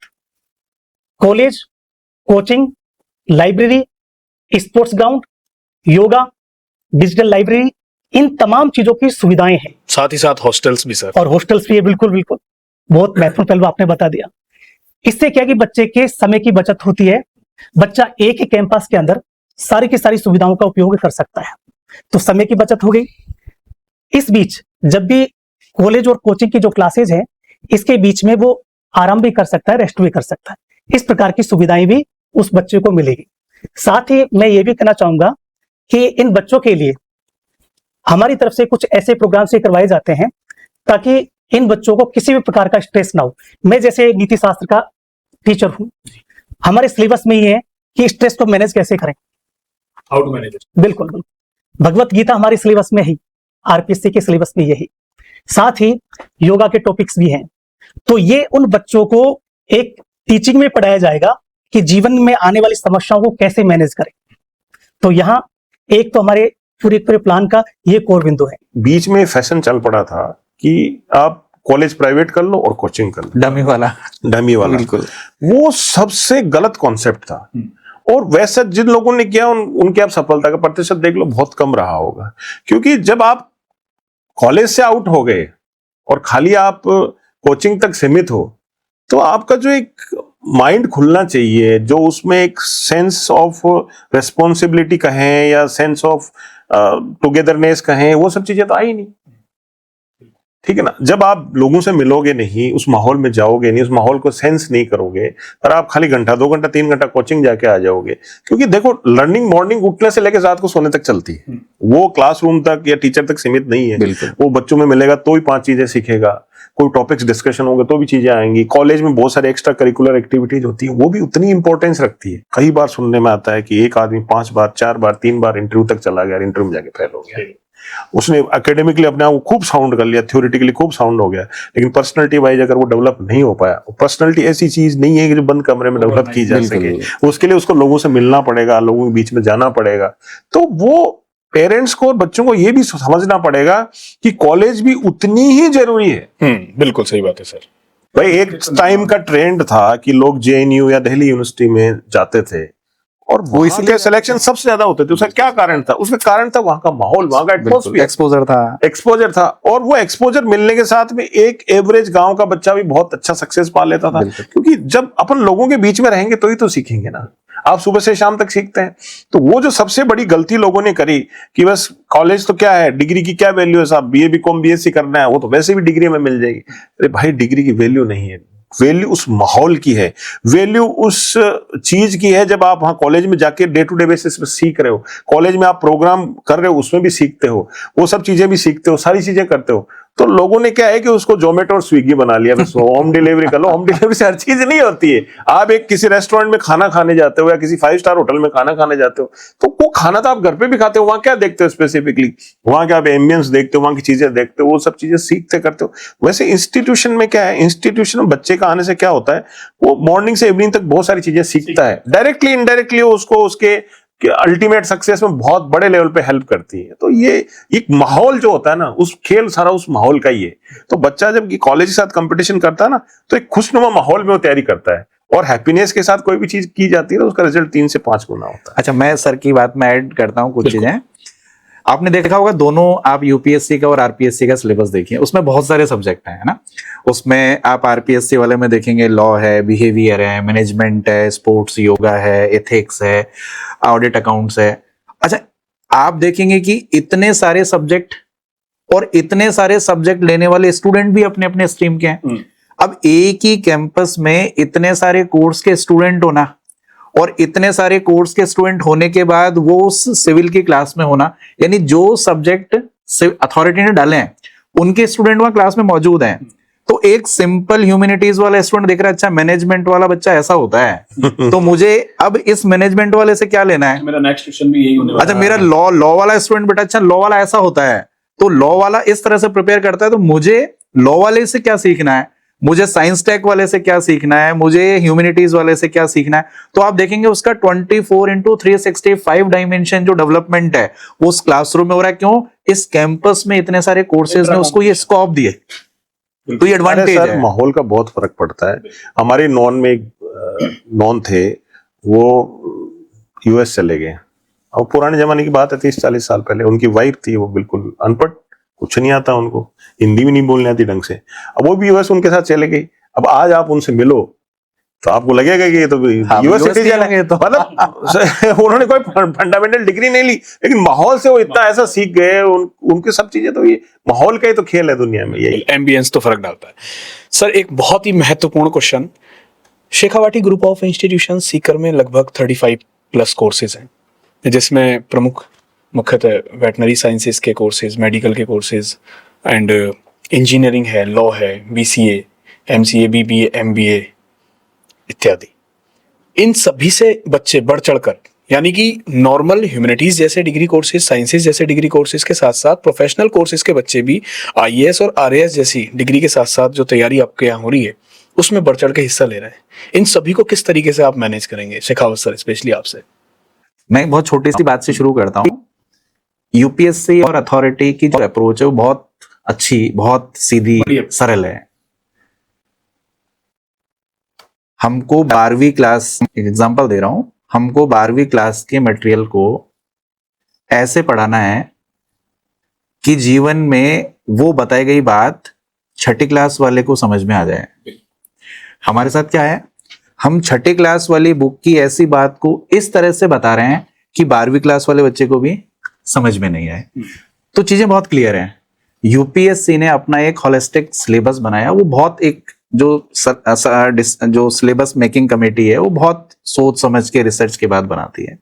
college, coaching, library, sports ground, yoga, digital library, इन तमाम चीजों की सुविधाएं हैं। साथ ही साथ हॉस्टल्स भी सर। और हॉस्टल्स भी है, बिल्कुल बिल्कुल, बहुत महत्वपूर्ण पहलू आपने बता दिया। इससे क्या कि बच्चे के समय की बचत होती है, बच्चा एक ही कैंपस के अंदर सारी की सारी सुविधाओं का उपयोग कर सकता है, तो समय की बचत हो गई। इस बीच जब भी कॉलेज और कोचिंग की जो क्लासेज हैं इसके बीच में वो आराम भी कर सकता है, रेस्ट भी कर सकता है। इस प्रकार की सुविधाएं भी उस बच्चे को मिलेगी। साथ ही मैं ये भी कहना चाहूंगा कि इन बच्चों के लिए हमारी तरफ से कुछ ऐसे प्रोग्राम से करवाए जाते हैं ताकि इन बच्चों को किसी भी प्रकार का स्ट्रेस ना हो। मैं जैसे नीति शास्त्र का टीचर हूं, हमारे सिलेबस में ये है कि स्ट्रेस को मैनेज कैसे करें, हाउ टू मैनेज इट। बिल्कुल बिल्कुल, भगवत गीता हमारे सिलेबस में ही, RPSC के सिलेबस में यही। साथ ही योगा के टॉपिक्स भी हैं। तो ये उन बच्चों को एक टीचिंग में पढ़ाया जाएगा कि जीवन में आने वाली समस्याओं को कैसे मैनेज करें। तो यहाँ एक तो हमारे पूरे प्लान का ये कोर बिंदु है। बीच में फैशन चल पड़ा था कि आप कॉलेज प्राइवेट कर लो और कोचिंग कर लो, डमी वाला। बिल्कुल, वो सबसे गलत कॉन्सेप्ट था। और वैसे जिन लोगों ने किया उनके आप सफलता का प्रतिशत देख लो बहुत कम रहा होगा, क्योंकि जब आप कॉलेज से आउट हो गए और खाली आप कोचिंग तक सीमित हो तो आपका जो एक माइंड खुलना चाहिए, जो उसमें एक सेंस ऑफ रेस्पॉन्सिबिलिटी कहें या सेंस ऑफ टुगेदरनेस कहें, वो सब चीजें तो आई नहीं। ठीक है ना, जब आप लोगों से मिलोगे नहीं, उस माहौल में जाओगे नहीं, उस माहौल को सेंस नहीं करोगे, पर आप खाली घंटा 2 घंटा 3 घंटा कोचिंग जाके आ जाओगे। क्योंकि देखो लर्निंग मॉर्निंग उठने से लेकर रात को सोने तक चलती है, वो क्लासरूम तक या टीचर तक सीमित नहीं है। वो बच्चों में मिलेगा तो ही 5 चीजें सीखेगा, कोई टॉपिक्स डिस्कशन होंगे तो भी चीजें आएंगी। कॉलेज में बहुत सारे एक्स्ट्रा करिकुलर एक्टिविटीज होती है, वो भी उतनी इंपॉर्टेंस रखती है। कई बार सुनने में आता है कि एक आदमी 5 बार 4 बार 3 बार इंटरव्यू तक चला गया, इंटरव्यू में जाके फेल हो गया। उसने एकेडमिकली अपने आप को खूब साउंड कर लिया, थ्योरेटिकली खूब साउंड हो गया, लेकिन पर्सनालिटी वाइज अगर वो डेवलप नहीं हो पाया। पर्सनालिटी ऐसी चीज नहीं है कि जो बंद कमरे में डेवलप की जा सके, उसके लिए उसको लोगों से मिलना पड़ेगा, लोगों के बीच में जाना पड़ेगा। तो वो पेरेंट्स को और बच्चों को ये भी समझना पड़ेगा कि कॉलेज भी उतनी ही जरूरी है। बिल्कुल सही बात है सर। भाई एक टाइम का ट्रेंड था कि लोग जेएनयू या दिल्ली यूनिवर्सिटी में जाते थे और वो इसलिए सिलेक्शन सबसे ज्यादा होते थे। उसका क्या कारण था? उसका कारण था वहां का माहौल, वहां का एटमॉस्फेयर, एक्सपोजर था। और वो एक्सपोजर मिलने के साथ में एक एवरेज गांव का बच्चा भी बहुत अच्छा सक्सेस पा लेता था, क्योंकि जब अपन लोगों के बीच में रहेंगे तो ही तो सीखेंगे ना। आप सुबह से शाम तक सीखते हैं। तो वो जो सबसे बड़ी गलती लोगों ने करी कि बस कॉलेज तो क्या है, डिग्री की क्या वैल्यू है साहब, बीए बीकॉम बीएससी करना है, वो तो वैसे भी डिग्री में मिल जाएगी। अरे भाई, डिग्री की वैल्यू नहीं है, वैल्यू उस माहौल की है, वैल्यू उस चीज की है जब आप वहां कॉलेज में जाके डे टू डे बेसिस पे सीख रहे हो। कॉलेज में आप प्रोग्राम कर रहे हो, उसमें भी सीखते हो, वो सब चीजें भी सीखते हो, सारी चीजें करते हो। तो लोगों ने क्या है कि उसको जोमेटो और स्विगी बना लिया, बस होम डिलीवरी कर लो। होम डिलीवरी से हर चीज नहीं होती है। आप एक किसी रेस्टोरेंट में खाना खाने जाते हो या किसी 5 स्टार होटल में खाना खाने जाते हो, तो वो खाना तो आप घर पे भी खाते हो। वहां क्या देखते हो स्पेसिफिकली? वहां क्या आप एम्बियंस देखते हो, वहां की चीजें देखते हो, वो सब चीजें सीखते करते हो। वैसे इंस्टीट्यूशन में क्या है, इंस्टीट्यूशन में बच्चे का आने से क्या होता है, वो मॉर्निंग से इवनिंग तक बहुत सारी चीजें सीखता है। डायरेक्टली इनडायरेक्टली उसको उसके अल्टीमेट सक्सेस में बहुत बड़े लेवल पे हेल्प करती है। तो ये एक माहौल जो होता है ना, उस खेल सारा उस माहौल का ही है। तो बच्चा जब कॉलेज के साथ कंपटीशन करता है ना, तो एक खुशनुमा माहौल में वो तैयारी करता है, और हैप्पीनेस के साथ कोई भी चीज की जाती है तो उसका रिजल्ट 3 से 5 गुना होता है। अच्छा, मैं सर की बात में ऐड करता हूँ कुछ चीजें। आपने देखा होगा, दोनों आप यूपीएससी का और आरपीएससी का सिलेबस देखिए, उसमें बहुत सारे सब्जेक्ट हैं, है ना। उसमें आप आरपीएससी वाले में देखेंगे लॉ है, बिहेवियर है, मैनेजमेंट है, स्पोर्ट्स, योगा है, एथिक्स है, ऑडिट अकाउंट्स है। अच्छा, आप देखेंगे कि इतने सारे सब्जेक्ट और इतने सारे सब्जेक्ट लेने वाले स्टूडेंट भी अपने अपने स्ट्रीम के हैं। अब एक ही कैंपस में इतने सारे कोर्स के स्टूडेंट होना और इतने सारे कोर्स के स्टूडेंट होने के बाद वो उस सिविल की क्लास में होना, यानी जो सब्जेक्ट अथॉरिटी ने डाले हैं उनके स्टूडेंट वहां क्लास में मौजूद हैं। तो एक सिंपल ह्यूमैनिटीज वाला स्टूडेंट देख रहा है, अच्छा मैनेजमेंट वाला बच्चा ऐसा होता है तो मुझे अब इस मैनेजमेंट वाले से क्या लेना है, मेरा नेक्स्ट क्वेश्चन भी यही होने वाला है। अच्छा मेरा लॉ वाला स्टूडेंट बेटा, अच्छा लॉ वाला ऐसा होता है, तो लॉ वाला इस तरह से प्रिपेयर करता है, तो मुझे लॉ वाले से क्या सीखना है, मुझे साइंस टेक वाले से क्या सीखना है, मुझे ह्यूमैनिटीज वाले से क्या सीखना है। तो आप देखेंगे उसका 24x365 डायमेंशन जो डेवलपमेंट है वो उस क्लासरूम में हो रहा है। क्यों? इस कैंपस में इतने सारे कोर्सेज ने उसको ये स्कोप दिए। तो ये एडवांटेज है। माहौल का बहुत फर्क पड़ता है। हमारे नॉन में एक नॉन थे, वो यूएस चले गए। और पुराने जमाने की बात है, 30-40 साल पहले। उनकी वाइफ थी, वो बिल्कुल अनपढ़, कुछ नहीं आता उनको, हिंदी भी नहीं बोलने आती ढंग से। अब वो भी यूएस उनके साथ चले गई। अब आज आप उनसे मिलो तो आपको लगेगा कि ये तो यूएस सिटीजन है। तो मतलब उन्होंने कोई फंडामेंटल डिग्री नहीं ली, लेकिन माहौल से वो इतना ऐसा सीख गए, उनके सब चीजें। तो ये माहौल का ही तो खेल है दुनिया में, यही एम्बियंस तो फर्क डालता है। सर, एक बहुत ही महत्वपूर्ण question, Shekhawati group of institution Sikar में लगभग 35+ कोर्सेज हैं, जिसमें प्रमुख मुख्यतः वेटनरी साइंसेज के कोर्सेज, मेडिकल के कोर्सेज एंड इंजीनियरिंग है, लॉ है, बीसीए, एमसीए, बीबीए, एमबीए इत्यादि। इन सभी से बच्चे बढ़ चढ़कर, यानी कि नॉर्मल ह्यूमैनिटीज जैसे डिग्री कोर्सेज, साइंसेज जैसे डिग्री कोर्सेज के साथ साथ प्रोफेशनल कोर्सेज के बच्चे भी आईएएस और आरएएस जैसी डिग्री के साथ साथ जो तैयारी आपके यहाँ हो रही है उसमें बढ़ चढ़ के हिस्सा ले रहे हैं। इन सभी को किस तरीके से आप मैनेज करेंगे, शेखावत सर, स्पेशली आपसे? मैं बहुत छोटी सी बात से शुरू करता हूँ। यूपीएससी और अथॉरिटी की जो अप्रोच है वो बहुत अच्छी, बहुत सीधी, सरल है। हमको 12वीं क्लास, एग्जांपल दे रहा हूं, हमको 12वीं क्लास के मटेरियल को ऐसे पढ़ाना है कि जीवन में वो बताई गई बात 6ठी क्लास वाले को समझ में आ जाए। हमारे साथ क्या है, हम 6ठी क्लास वाली बुक की ऐसी बात को इस तरह से बता रहे हैं कि 12वीं क्लास वाले बच्चे को भी समझ में नहीं आए। तो चीजें बहुत क्लियर हैं। यूपीएससी ने अपना एक होलिस्टिक सिलेबस बनाया, वो बहुत एक जो सिलेबस मेकिंग कमेटी है वो बहुत सोच समझ के रिसर्च के बाद बनाती है।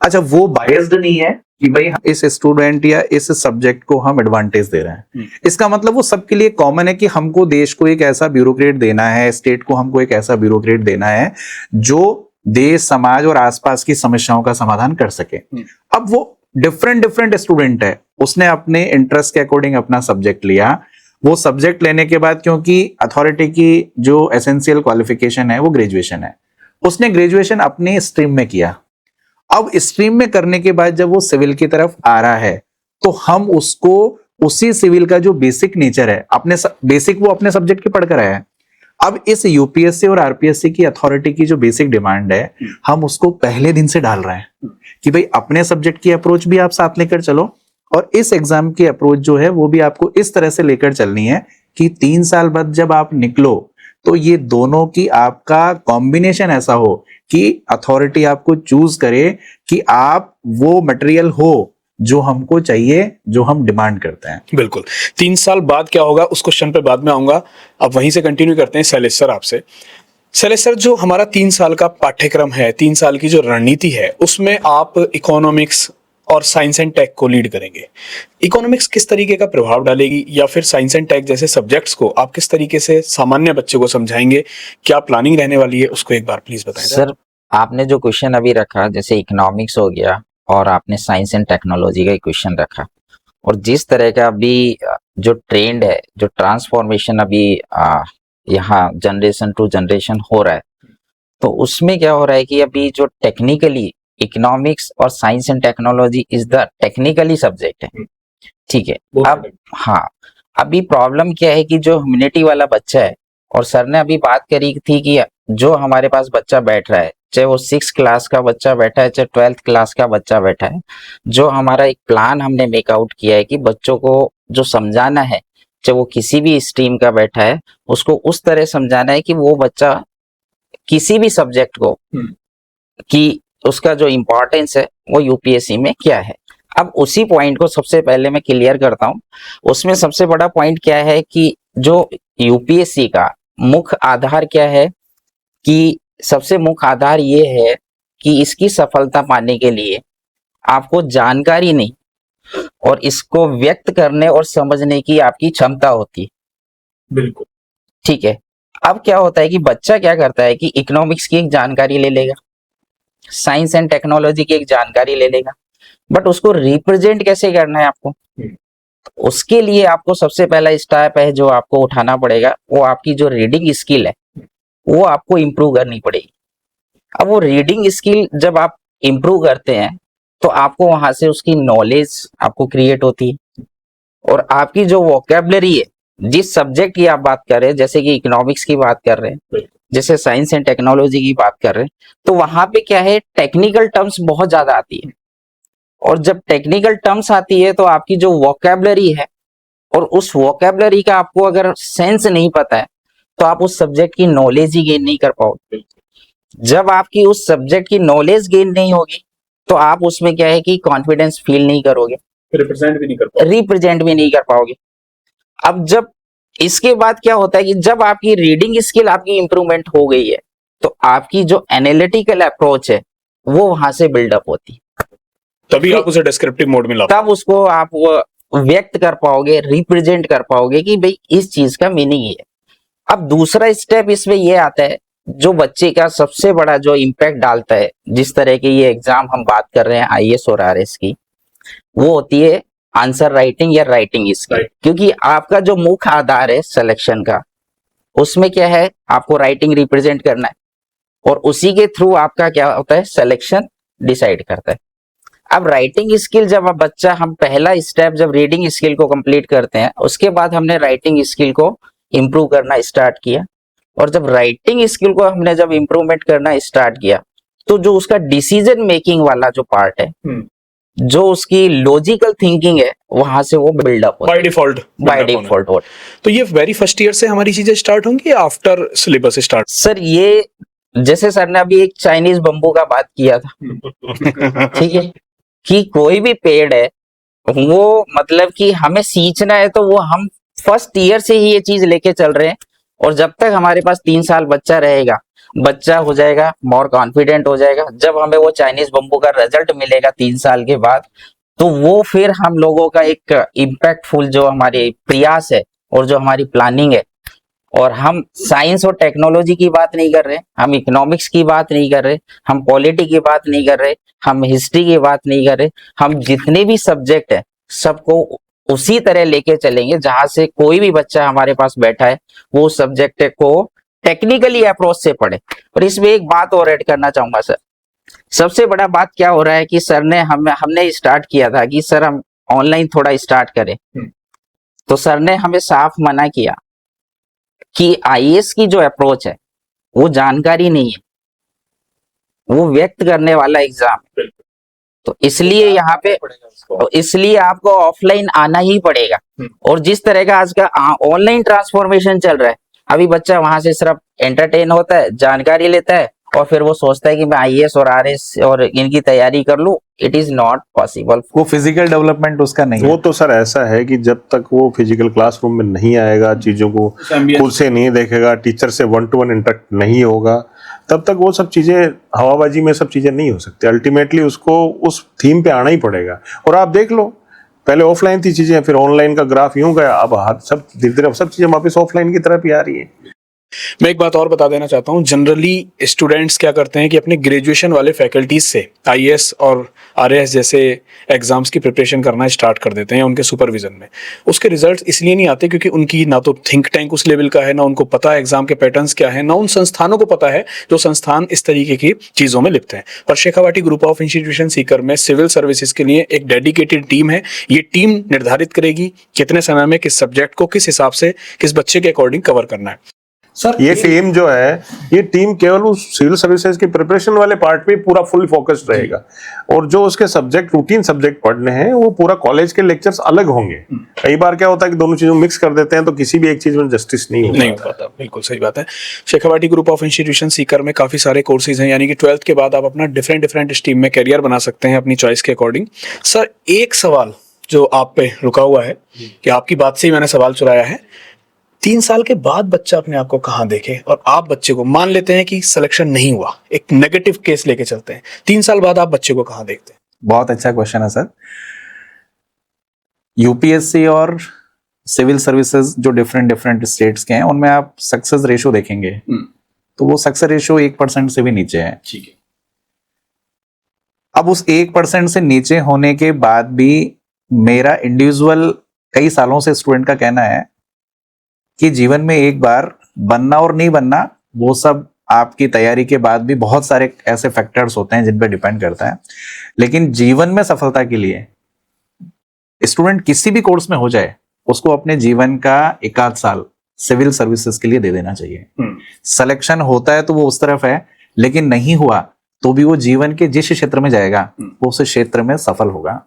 अच्छा, वो बायस्ड नहीं है कि भाई इस स्टूडेंट या इस सब्जेक्ट को हम एडवांटेज दे रहे हैं। इसका मतलब वो सबके लिए कॉमन है कि हमको देश को एक ऐसा ब्यूरोक्रेट देना है, स्टेट को हमको एक ऐसा ब्यूरोक्रेट देना है जो देश, समाज और आसपास की समस्याओं का समाधान कर सके। अब वो डिफरेंट स्टूडेंट है, उसने अपने इंटरेस्ट के अकॉर्डिंग अपना सब्जेक्ट लिया। वो सब्जेक्ट लेने के बाद, क्योंकि अथॉरिटी की जो एसेंशियल क्वालिफिकेशन है वो ग्रेजुएशन है, उसने ग्रेजुएशन अपनी स्ट्रीम में किया। अब स्ट्रीम में करने के बाद जब वो सिविल की तरफ आ रहा है तो हम उसको उसी सिविल का जो बेसिक नेचर है, अपने बेसिक वो अपने सब्जेक्ट के पढ़कर आया है। अब इस यूपीएससी और आरपीएससी की अथॉरिटी की जो बेसिक डिमांड है, हम उसको पहले दिन से डाल रहे हैं कि भाई अपने सब्जेक्ट की अप्रोच भी आप साथ लेकर चलो और इस एग्जाम की अप्रोच जो है वो भी आपको इस तरह से लेकर चलनी है कि 3 साल बाद जब आप निकलो तो ये दोनों की आपका कॉम्बिनेशन ऐसा हो कि अथॉरिटी आपको चूज करे कि आप वो मटेरियल हो जो हमको चाहिए, जो हम डिमांड करते हैं। बिल्कुल। 3 साल बाद क्या होगा उस क्वेश्चन पे बाद में आऊंगा। अब वहीं से कंटिन्यू करते हैं शैलेश सर आपसे। शैलेश सर, जो हमारा 3 साल का पाठ्यक्रम है, 3 साल की जो रणनीति है, उसमें आप इकोनॉमिक्स और साइंस एंड टेक को लीड करेंगे। इकोनॉमिक्स किस तरीके का प्रभाव डालेगी या फिर साइंस एंड टेक जैसे सब्जेक्ट्स को आप किस तरीके से सामान्य बच्चे को समझाएंगे? क्या प्लानिंग रहने वाली है उसको एक बार प्लीज बताएं। सर, आपने जो क्वेश्चन अभी रखा, जैसे इकोनॉमिक्स हो गया और आपने साइंस एंड टेक्नोलॉजी का क्वेश्चन रखा, और जिस तरह का अभी जो ट्रेंड है, जो ट्रांसफॉर्मेशन अभी यहाँ जनरेशन टू जनरेशन हो रहा है, तो उसमें क्या हो रहा है कि अभी जो टेक्निकली इकोनॉमिक्स और science and technology is the technically subject है, ठीक है। अब हाँ, अभी प्रॉब्लम क्या है कि जो ह्यूमैनिटी वाला बच्चा है, और सर ने अभी बात करी थी कि जो हमारे पास बच्चा बैठ रहा है, चाहे वो 6 क्लास का बच्चा बैठा है, चाहे 12th क्लास का बच्चा बैठा है, जो हमारा एक प्लान हमने मेकआउट किया है कि बच्चों को जो समझाना है, चाहे वो किसी भी स्ट्रीम का बैठा है, उसको उस तरह समझाना है कि वो बच्चा किसी भी सब्जेक्ट को कि उसका जो इम्पोर्टेंस है वो यूपीएससी में क्या है। अब उसी पॉइंट को सबसे पहले मैं क्लियर करता हूँ। उसमें सबसे बड़ा पॉइंट क्या है कि जो यूपीएससी का मुख्य आधार क्या है, कि सबसे मुख्य आधार ये है कि इसकी सफलता पाने के लिए आपको जानकारी नहीं और इसको व्यक्त करने और समझने की आपकी क्षमता होती है। बिल्कुल ठीक है। अब क्या होता है कि बच्चा क्या करता है कि इकोनॉमिक्स की एक जानकारी ले लेगा, साइंस एंड टेक्नोलॉजी की एक जानकारी ले लेगा, बट उसको रिप्रेजेंट कैसे करना है आपको, उसके लिए आपको सबसे पहला स्टेप है जो आपको उठाना पड़ेगा, वो आपकी जो रीडिंग स्किल है वो आपको इम्प्रूव करनी पड़ेगी। अब वो रीडिंग स्किल जब आप इम्प्रूव करते हैं तो आपको वहां से उसकी नॉलेज आपको क्रिएट होती है, और आपकी जो वोकैबुलरी है, जिस सब्जेक्ट की आप बात कर रहे हैं, जैसे कि इकोनॉमिक्स की बात कर रहे हैं, जैसे साइंस एंड टेक्नोलॉजी की बात कर रहे हैं, तो वहां पे क्या है, टेक्निकल टर्म्स बहुत ज्यादा आती है, और जब टेक्निकल टर्म्स आती है तो आपकी जो वोकैबुलरी है, और उस वोकैबुलरी का आपको अगर सेंस नहीं पता है तो आप उस सब्जेक्ट की नॉलेज ही गेन नहीं कर पाओगे। जब आपकी उस सब्जेक्ट की नॉलेज गेन नहीं होगी तो आप उसमें क्या है कि कॉन्फिडेंस फील नहीं करोगे, रिप्रेजेंट भी नहीं कर पाओगे। अब जब इसके बाद क्या होता है कि जब आपकी रीडिंग स्किल आपकी इंप्रूवमेंट हो गई है तो आपकी जो एनालिटिकल अप्रोच है वो वहां से बिल्डअप होती है, तभी आप उसे डिस्क्रिप्टिव मोड में लाते तब उसको आप व्यक्त कर पाओगे, रिप्रेजेंट कर पाओगे कि भाई इस चीज का मीनिंग ये है। अब दूसरा स्टेप इसमें ये आता है, जो बच्चे का सबसे बड़ा जो इम्पैक्ट डालता है, जिस तरह के ये एग्जाम हम बात कर रहे हैं आईएएस और आरएस की, वो होती है आंसर राइटिंग या राइटिंग स्किल। क्योंकि आपका जो मुख्य आधार है सिलेक्शन का, उसमें क्या है, आपको राइटिंग रिप्रेजेंट करना है, और उसी के थ्रू आपका क्या होता है, सिलेक्शन डिसाइड करता है। अब राइटिंग स्किल जब आप बच्चा, हम पहला स्टेप जब रीडिंग स्किल को कंप्लीट करते हैं, उसके बाद हमने राइटिंग स्किल को इम्प्रूव करना स्टार्ट किया, और जब राइटिंग स्किल को हमने जब इम्प्रूवमेंट करना स्टार्ट किया तो जो उसका डिसीजन मेकिंग वाला जो पार्ट है, जो उसकी लॉजिकल थिंकिंग है, वहां से वो बिल्डअप होता है बाय डिफॉल्ट। तो ये वेरी फर्स्ट ईयर से हमारी चीजें स्टार्ट होंगी या आफ्टर सिलेबस स्टार्ट? सर, ये जैसे सर ने अभी एक चाइनीज बम्बू का बात किया था, ठीक है, कि कोई भी पेड़ है वो मतलब कि हमें सींचना है तो वो हम फर्स्ट ईयर से ही ये चीज लेके चल रहे हैं, और जब तक हमारे पास 3 साल बच्चा रहेगा, बच्चा हो जाएगा मोर कॉन्फिडेंट हो जाएगा, जब हमें वो चाइनीज बम्बू का रिजल्ट मिलेगा 3 साल के बाद, तो वो फिर हम लोगों का एक इम्पैक्टफुल जो हमारे प्रयास है और जो हमारी प्लानिंग है, और हम साइंस और टेक्नोलॉजी की बात नहीं कर रहे, हम इकोनॉमिक्स की बात नहीं कर रहे, हम पॉलिटी की बात नहीं कर रहे, हम हिस्ट्री की बात नहीं कर रहे, हम जितने भी सब्जेक्ट है सबको उसी तरह लेके चलेंगे जहां से कोई भी बच्चा हमारे पास बैठा है वो सब्जेक्ट को टेक्निकली अप्रोच से पढ़े। और इसमें एक बात और ऐड करना चाहूंगा सर, सबसे बड़ा बात क्या हो रहा है कि सर ने हमने स्टार्ट किया था कि सर हम ऑनलाइन थोड़ा स्टार्ट करें, तो सर ने हमें साफ मना किया कि आईएएस की जो अप्रोच है वो जानकारी नहीं है, वो व्यक्त करने वाला एग्जाम है। तो इसलिए यहाँ पे इसलिए आपको ऑफलाइन आना ही पड़ेगा। और जिस तरह का आज का ऑनलाइन ट्रांसफॉर्मेशन चल रहा है, अभी बच्चा वहां से सिर्फ एंटरटेन होता है, जानकारी लेता है और फिर वो सोचता है कि मैं आईएएस और आरएस और इनकी तैयारी कर लूं। It is not possible. वो फिजिकल डेवलपमेंट उसका नहीं वो है। तो सर ऐसा है कि जब तक वो फिजिकल क्लासरूम में नहीं आएगा, चीजों को खुद से नहीं देखेगा, टीचर से 1-to-1 इंटरेक्ट नहीं होगा, तब तक वो सब चीजें, हवाबाजी में सब चीजें नहीं हो सकती। अल्टीमेटली उसको उस थीम पे आना ही पड़ेगा। और आप देख लो, पहले ऑफलाइन थी चीजें, फिर ऑनलाइन का ग्राफ यूं गया, अब सब धीरे धीरे सब चीजें वापस ऑफलाइन की तरफ ही आ रही है। मैं एक बात और बता देना चाहता हूँ, जनरली स्टूडेंट्स क्या करते हैं कि अपने ग्रेजुएशन वाले फैकल्टीज से आईएएस और आरएएस जैसे एग्जाम्स की प्रिपरेशन करना स्टार्ट कर देते हैं उनके सुपरविजन में। उसके रिजल्ट्स इसलिए नहीं आते क्योंकि उनकी ना तो थिंक टैंक उस लेवल का है, ना उनको पता है एग्जाम के पैटर्न्स क्या है, ना उन संस्थानों को पता है जो संस्थान इस तरीके की चीजों में लिपते हैं। पर Shekhawati group of institution Sikar में सिविल सर्विसेज के लिए एक डेडिकेटेड टीम है। ये टीम निर्धारित करेगी कितने समय में किस सब्जेक्ट को किस हिसाब से किस बच्चे के अकॉर्डिंग कवर करना है। सर ये टीम जो है, ये टीम केवल उस सिविल सर्विसेज की प्रिपरेशन वाले पार्ट पे पूरा फुल फोकस्ड रहेगा, और जो उसके सब्जेक्ट, रूटीन सब्जेक्ट पढ़ने हैं, वो पूरा कॉलेज के लेक्चर्स अलग होंगे। कई बार क्या होता है कि दोनों चीजों मिक्स कर देते हैं, तो किसी भी एक चीज में जस्टिस नहीं हो पाता। बिल्कुल सही बात है। Shekhawati group of institution Sikar में काफी सारे कोर्सेज हैं, यानी कि 12th के बाद आप अपना डिफरेंट स्ट्रीम में करियर बना सकते हैं अपनी चॉइस के अकॉर्डिंग। सर एक सवाल जो आप पे रुका हुआ है, कि आपकी बात से ही मैंने सवाल चुराया है, 3 साल के बाद बच्चा अपने आप को कहाँ देखे, और आप बच्चे को मान लेते हैं कि सिलेक्शन नहीं हुआ, एक नेगेटिव केस लेके चलते हैं, 3 साल बाद आप बच्चे को कहाँ देखते हैं? बहुत अच्छा क्वेश्चन है सर। यूपीएससी और सिविल सर्विसेज जो डिफरेंट स्टेट्स के हैं, उनमें आप सक्सेस रेशो देखेंगे तो वो सक्सेस रेशो 1% से भी नीचे है। ठीक है। अब उस 1% से नीचे होने के बाद भी मेरा इंडिविजुअल कई सालों से स्टूडेंट का कहना है कि जीवन में एक बार बनना और नहीं बनना, वो सब आपकी तैयारी के बाद भी बहुत सारे ऐसे फैक्टर्स होते हैं जिन पे डिपेंड करता है। लेकिन जीवन में सफलता के लिए स्टूडेंट किसी भी कोर्स में हो जाए, उसको अपने जीवन का 1-8 साल सिविल सर्विसेज के लिए दे देना चाहिए। सिलेक्शन होता है तो वो उस तरफ है, लेकिन नहीं हुआ तो भी वो जीवन के जिस क्षेत्र में जाएगा वो उस क्षेत्र में सफल होगा।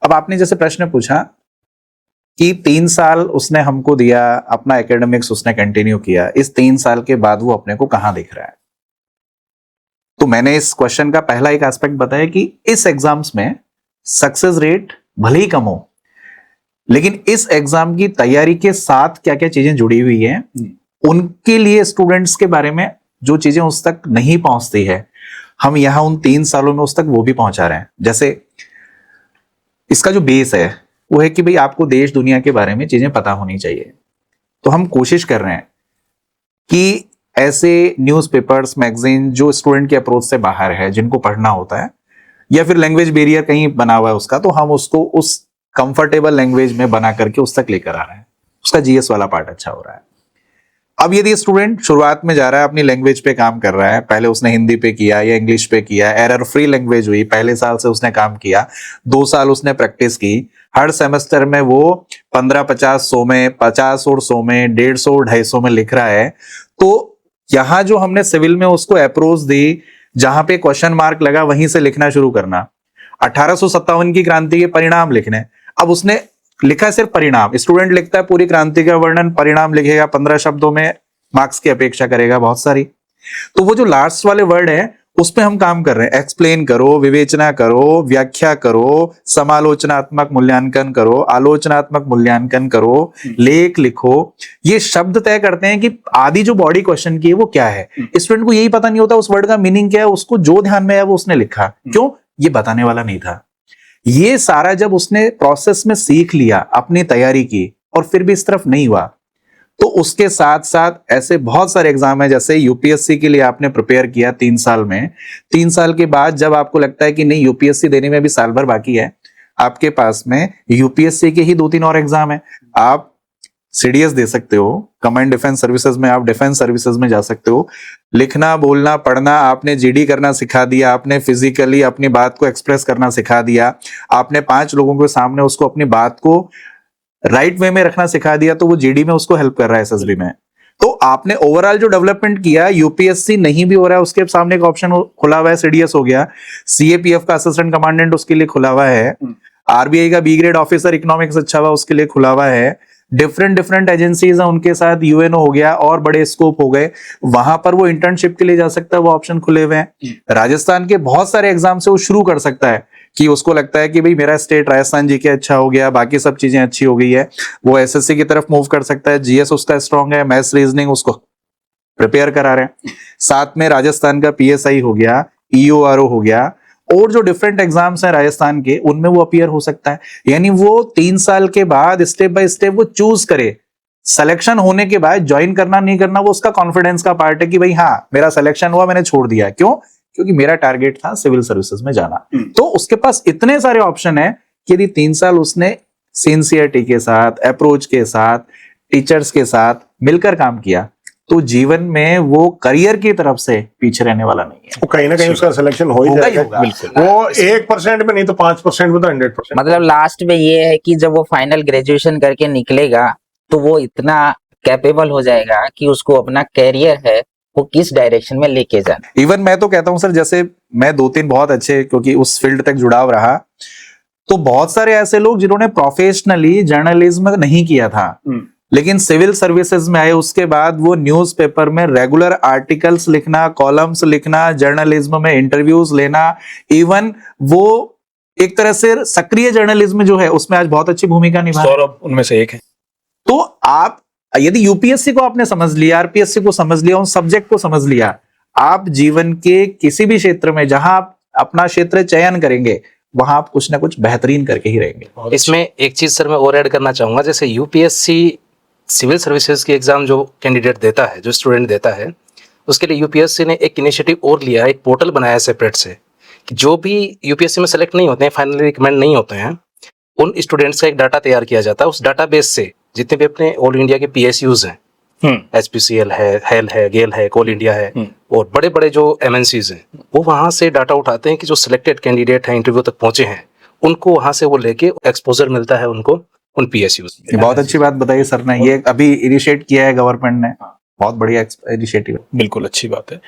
अब आपने जैसे प्रश्न पूछा कि 3 साल उसने हमको दिया, अपना एकेडमिक्स उसने कंटिन्यू किया, इस 3 साल के बाद वो अपने को कहां दिख रहा है। तो मैंने इस क्वेश्चन का पहला एक एस्पेक्ट बताया कि इस एग्जाम्स में सक्सेस रेट भले ही कम हो, लेकिन इस एग्जाम की तैयारी के साथ क्या क्या चीजें जुड़ी हुई हैं, उनके लिए स्टूडेंट्स के बारे में जो चीजें उस तक नहीं पहुंचती है, हम यहां उन 3 सालों में उस तक वो भी पहुंचा रहे हैं। जैसे इसका जो बेस है वो है कि भाई आपको देश दुनिया के बारे में चीजें पता होनी चाहिए। तो हम कोशिश कर रहे हैं कि ऐसे न्यूज़पेपर्स, मैगजीन जो स्टूडेंट के अप्रोच से बाहर है, जिनको पढ़ना होता है, या फिर लैंग्वेज बैरियर कहीं बना हुआ है उसका, तो हम उसको उस कंफर्टेबल लैंग्वेज में बना करके उस तक लेकर आ रहे हैं। उसका जीएस वाला पार्ट अच्छा हो रहा है। अब यदि स्टूडेंट शुरुआत में जा रहा है, अपनी लैंग्वेज पे काम कर रहा है, पहले उसने हिंदी पे किया या इंग्लिश पे किया, एरर फ्री लैंग्वेज हुई, पहले साल से उसने काम किया, 2 साल उसने प्रैक्टिस की, हर सेमेस्टर में वो 15-50 100 में, 50 और 100 में, 150 और 250 में लिख रहा है। तो यहां जो हमने सिविल में उसको अप्रोच दी, जहां पे क्वेश्चन मार्क लगा वहीं से लिखना शुरू करना, 1857 की क्रांति के परिणाम लिखने। अब उसने लिखा सिर्फ परिणाम, स्टूडेंट लिखता है पूरी क्रांति का वर्णन, परिणाम लिखेगा 15 शब्दों में, मार्क्स की अपेक्षा करेगा बहुत सारी। तो वो जो लास्ट वाले वर्ड है उस पे हम काम कर रहे हैं। एक्सप्लेन करो, विवेचना करो, व्याख्या करो, समालोचनात्मक मूल्यांकन करो, आलोचनात्मक मूल्यांकन करो, लेख लिखो। ये शब्द तय करते हैं कि आदि जो बॉडी क्वेश्चन की है वो क्या है। स्टूडेंट को यही पता नहीं होता उस वर्ड का मीनिंग क्या है, उसको जो ध्यान में है वो उसने लिखा। क्यों? ये बताने वाला नहीं था। ये सारा जब उसने प्रोसेस में सीख लिया, अपनी तैयारी की, और फिर भी इस तरफ नहीं हुआ, तो उसके साथ साथ ऐसे बहुत सारे एग्जाम है, जैसे यूपीएससी के लिए आपने प्रिपेयर किया 3 साल में, 3 साल के बाद जब आपको लगता है कि नहीं यूपीएससी देने में भी साल भर बाकी है, आपके पास में यूपीएससी के ही 2-3 और एग्जाम है, आप सीडीएस दे सकते हो, कमांड डिफेंस सर्विसेज में आप डिफेंस सर्विसेज में जा सकते हो। लिखना, बोलना, पढ़ना आपने जीडी करना सिखा दिया, आपने फिजिकली अपनी बात को एक्सप्रेस करना सिखा दिया, आपने 5 लोगों के सामने उसको अपनी बात को राइट वे में रखना सिखा दिया, तो वो जीडी में उसको हेल्प कर रहा है एसएसबी में। तो आपने ओवरऑल जो डेवलपमेंट किया, यूपीएससी नहीं भी हो रहा है उसके सामने एक ऑप्शन खुला हुआ है, सीडीएस हो गया, सीएपीएफ का असिस्टेंट कमांडेंट उसके लिए खुला हुआ है, आरबीआई का बी ग्रेड ऑफिसर इकोनॉमिक्स अच्छा हुआ उसके लिए खुला हुआ है, डिफरेंट एजेंसीज हैं उनके साथ यूएनओ हो गया और बड़े स्कोप हो गए, वहां पर वो इंटर्नशिप के लिए जा सकता है, वो ऑप्शन खुले हुए हैं। राजस्थान के बहुत सारे एग्जाम से वो शुरू कर सकता है कि उसको लगता है कि भाई मेरा स्टेट राजस्थान जी के अच्छा हो गया, बाकी सब चीजें अच्छी हो गई है, वो एसएससी की तरफ मूव कर सकता है, जीएस उसका स्ट्रांग है, मैथ्स रीजनिंग उसको प्रिपेयर करा रहे हैं, साथ में राजस्थान का पीएसआई हो गया, ईओआरओ हो गया, और जो डिफरेंट एग्जाम्स हैं राजस्थान के उनमें वो अपीयर हो सकता है। यानी वो 3 साल के बाद स्टेप बाय स्टेप वो चूज करे, सिलेक्शन होने के बाद ज्वाइन करना नहीं करना वो उसका कॉन्फिडेंस का पार्ट है कि भाई हाँ मेरा सिलेक्शन हुआ, मैंने छोड़ दिया, क्यों? क्योंकि मेरा टारगेट था सिविल सर्विसेज में जाना। तो उसके पास इतने सारे ऑप्शन है कि यदि 3 साल उसने सिंसियरिटी के साथ, अप्रोच के साथ, टीचर्स के साथ मिलकर काम किया, तो जीवन में वो करियर की तरफ से पीछे रहने वाला नहीं है। वो कहीं ना कहीं उसका सिलेक्शन हो ही होगा ही जाएगा। होगा। बिल्कुल, वो 1% में नहीं तो 5% में तो 100%। मतलब लास्ट में ये है कि जब वो फाइनल ग्रेजुएशन करके निकलेगा तो वो इतना कैपेबल हो जाएगा कि उसको अपना कैरियर है वो किस डायरेक्शन में लेके जाना। इवन मैं तो कहता हूं सर, जैसे मैं 2-3 बहुत अच्छे, क्योंकि उस फील्ड तक जुड़ाव रहा, तो बहुत सारे ऐसे लोग जिन्होंने प्रोफेशनली जर्नलिज्म नहीं किया था लेकिन सिविल सर्विसेज में आए, उसके बाद वो न्यूज़पेपर में रेगुलर आर्टिकल्स लिखना, कॉलम्स लिखना, जर्नलिज्म में इंटरव्यूज लेना, इवन वो एक तरह से सक्रिय जर्नलिज्म जो है उसमें आज बहुत अच्छी भूमिका निभा रहे हैं। सौरभ उनमें से एक है। तो आप यदि यूपीएससी को आपने समझ लिया, आरपीएससी को समझ लिया, उन सब्जेक्ट को समझ लिया, आप जीवन के किसी भी क्षेत्र में जहां आप अपना क्षेत्र चयन करेंगे वहां आप कुछ ना कुछ बेहतरीन करके ही रहेंगे। इसमें एक चीज सर मैं और ऐड करना चाहूंगा, जैसे यूपीएससी सिविल सर्विसेज की एग्जाम जो कैंडिडेट देता है, जो स्टूडेंट देता है, उसके लिए यूपीएससी ने एक इनिशिएटिव और लिया है, एक पोर्टल बनाया है सेपरेट से, कि जो भी यूपीएससी में सेलेक्ट नहीं होते हैं, फाइनली रिकमेंड नहीं होते हैं, उन स्टूडेंट्स का एक डाटा तैयार किया जाता है। उस डाटा बेस से जितने भी अपने ऑल इंडिया के पीएसयूज हैं, एचपीसीएल है, हेल है, गेल है, कोल इंडिया है, और बड़े बड़े जो एमएनसीज हैं, वो वहां से डाटा उठाते हैं कि जो सिलेक्टेड कैंडिडेट हैं, इंटरव्यू तक पहुंचे हैं, उनको वहां से वो लेके एक्सपोजर मिलता है उनको उन पीएसयूज। ये बहुत अच्छी बात बताई सर ने, ये अभी इनिशिएट किया है गवर्नमेंट ने, बहुत बढ़िया इनिशिएटिव है। बिल्कुल अच्छी बात है।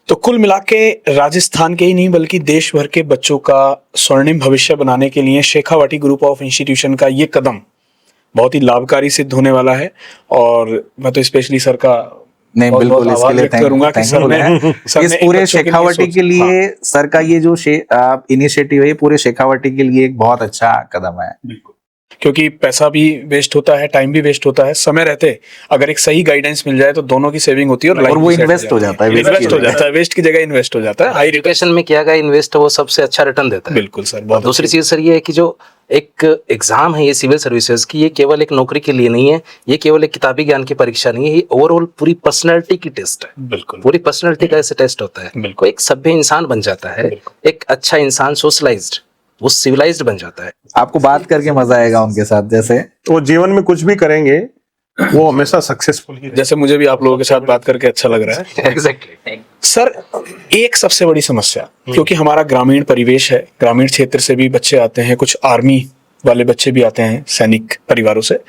तो कुल मिला के राजस्थान के ही नहीं बल्कि देश भर के बच्चों का स्वर्णिम भविष्य बनाने के लिए शेखावाटी ग्रुप ऑफ इंस्टीट्यूशन का ये कदम बहुत ही लाभकारी सिद्ध होने वाला है। और मैं तो स्पेशली सर का नहीं बहुत बिल्कुल, बहुत इसके आभार लिए व्यक्त करूंगा कि सर ने इस एक पूरे बच्चों के लिए शेखावाटी सोच- के लिए हाँ, सर का ये जो इनिशिएटिव है, ये पूरे शेखावाटी के लिए एक बहुत अच्छा कदम है। बिल्कुल, क्योंकि पैसा भी वेस्ट होता है, टाइम भी वेस्ट होता है, समय रहते अगर एक सही गाइडेंस मिल जाए तो दोनों की सेविंग होती है और और life वो भी set इन्वेस्ट हो जाता है, इन्वेस्ट हो जाता है, वेस्ट की जगह इन्वेस्ट हो जाता है, हाई रिटर्न। एजुकेशन में किया गया इन्वेस्ट वो सबसे अच्छा रिटर्न देता है। बिल्कुल सर, और बहुत दूसरी अच्छी- चीज सर ये है कि जो एक एग्जाम है ये सिविल सर्विसेज की, ये केवल एक नौकरी के लिए नहीं है, ये केवल एक किताबी ज्ञान की परीक्षा नहीं है, ये ओवरऑल पूरी पर्सनैलिटी की टेस्ट है। बिल्कुल पूरी पर्सनैलिटी का ऐसे टेस्ट होता है। बिल्कुल। कोई एक सभ्य इंसान बन जाता है, एक अच्छा इंसान, सोशलाइज्ड, वो सिविलाइज्ड बन जाता है। आपको बात करके मजा आएगा उनके साथ, जैसे वो जीवन में कुछ भी करेंगे वो हमेशा सक्सेसफुल ही रहेंगे। जैसे मुझे भी आप लोगों के साथ बात करके अच्छा लग रहा है। एग्जैक्टली। सर एक सबसे बड़ी समस्या, क्योंकि हमारा ग्रामीण परिवेश है, ग्रामीण क्षेत्र से भी बच्चे आते हैं, कुछ आर्मी वाले बच्चे भी आते हैं सैनिक परिवारों से,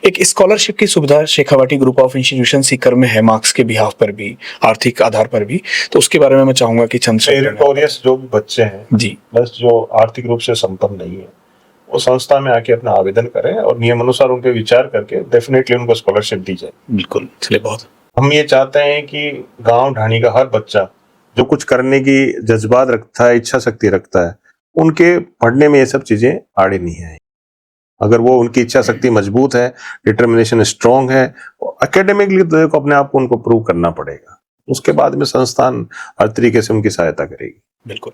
एक स्कॉलरशिप की सुविधा Shekhawati group of institution Sikar में है, मार्क्स के बिहाफ पर भी, आर्थिक आधार पर भी, तो उसके बारे में मैं चाहूंगा कि चंद शब्द में- मेरिटोरियस जो भी बच्चे हैं, जी बस जो आर्थिक रूप से संपन्न नहीं है, वो संस्था में आके अपना आवेदन करें और नियम अनुसार उन पे विचार करके डेफिनेटली उनको स्कॉलरशिप दी जाए। बिल्कुल, चलिए बहुत हम ये चाहते हैं कि गांव ढाणी का हर बच्चा जो कुछ करने की जज्बात रखता है, इच्छा शक्ति रखता है, उनके पढ़ने में ये सब चीजें आड़े नहीं आए। अगर वो उनकी इच्छा शक्ति मजबूत है, डिटर्मिनेशन स्ट्रांग है, एकेडमिकली तो देखो अपने आप को उनको प्रूव करना पड़ेगा, उसके बाद में संस्थान हर तरीके से उनकी सहायता करेगी। बिल्कुल।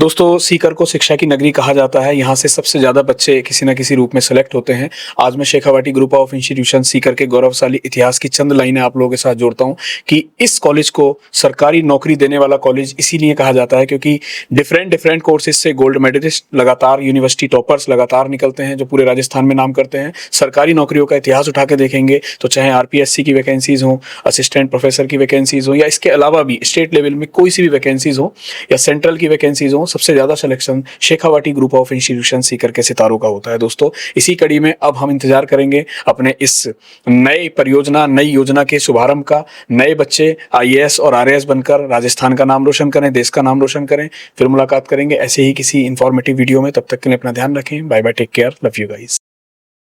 दोस्तों, सीकर को शिक्षा की नगरी कहा जाता है। यहाँ से सबसे ज्यादा बच्चे किसी न किसी रूप में सेलेक्ट होते हैं। आज मैं Shekhawati group of institution Sikar के गौरवशाली इतिहास की चंद लाइनें आप लोगों के साथ जोड़ता हूँ कि इस कॉलेज को सरकारी नौकरी देने वाला कॉलेज इसीलिए कहा जाता है क्योंकि डिफरेंट कोर्सेज से गोल्ड मेडलिस्ट लगातार, यूनिवर्सिटी टॉपर्स लगातार निकलते हैं जो पूरे राजस्थान में नाम करते हैं। सरकारी नौकरियों का इतिहास उठा के देखेंगे तो चाहे आरपीएससी की वैकेंसीज हो, असिस्टेंट प्रोफेसर की वैकेंसीज हो, या इसके अलावा भी स्टेट लेवल में कोई सी भी वैकेंसीज हो या सेंट्रल की वैकेंसीज हो, सबसे ज्यादा selection Shekhawati group of institution Sikar के सितारों का होता है। दोस्तों, इसी कड़ी में अब हम इंतजार करेंगे अपने इस नई परियोजना, नई योजना के शुभारंभ का। नए बच्चे आईएएस और आरएएस बनकर राजस्थान का नाम रोशन करें, देश का नाम रोशन करें। फिर मुलाकात करेंगे ऐसे ही किसी इंफॉर्मेटिव वीडियो में। तब तक के लिए अपना ध्यान रखें। Bye bye, take care, love you guys.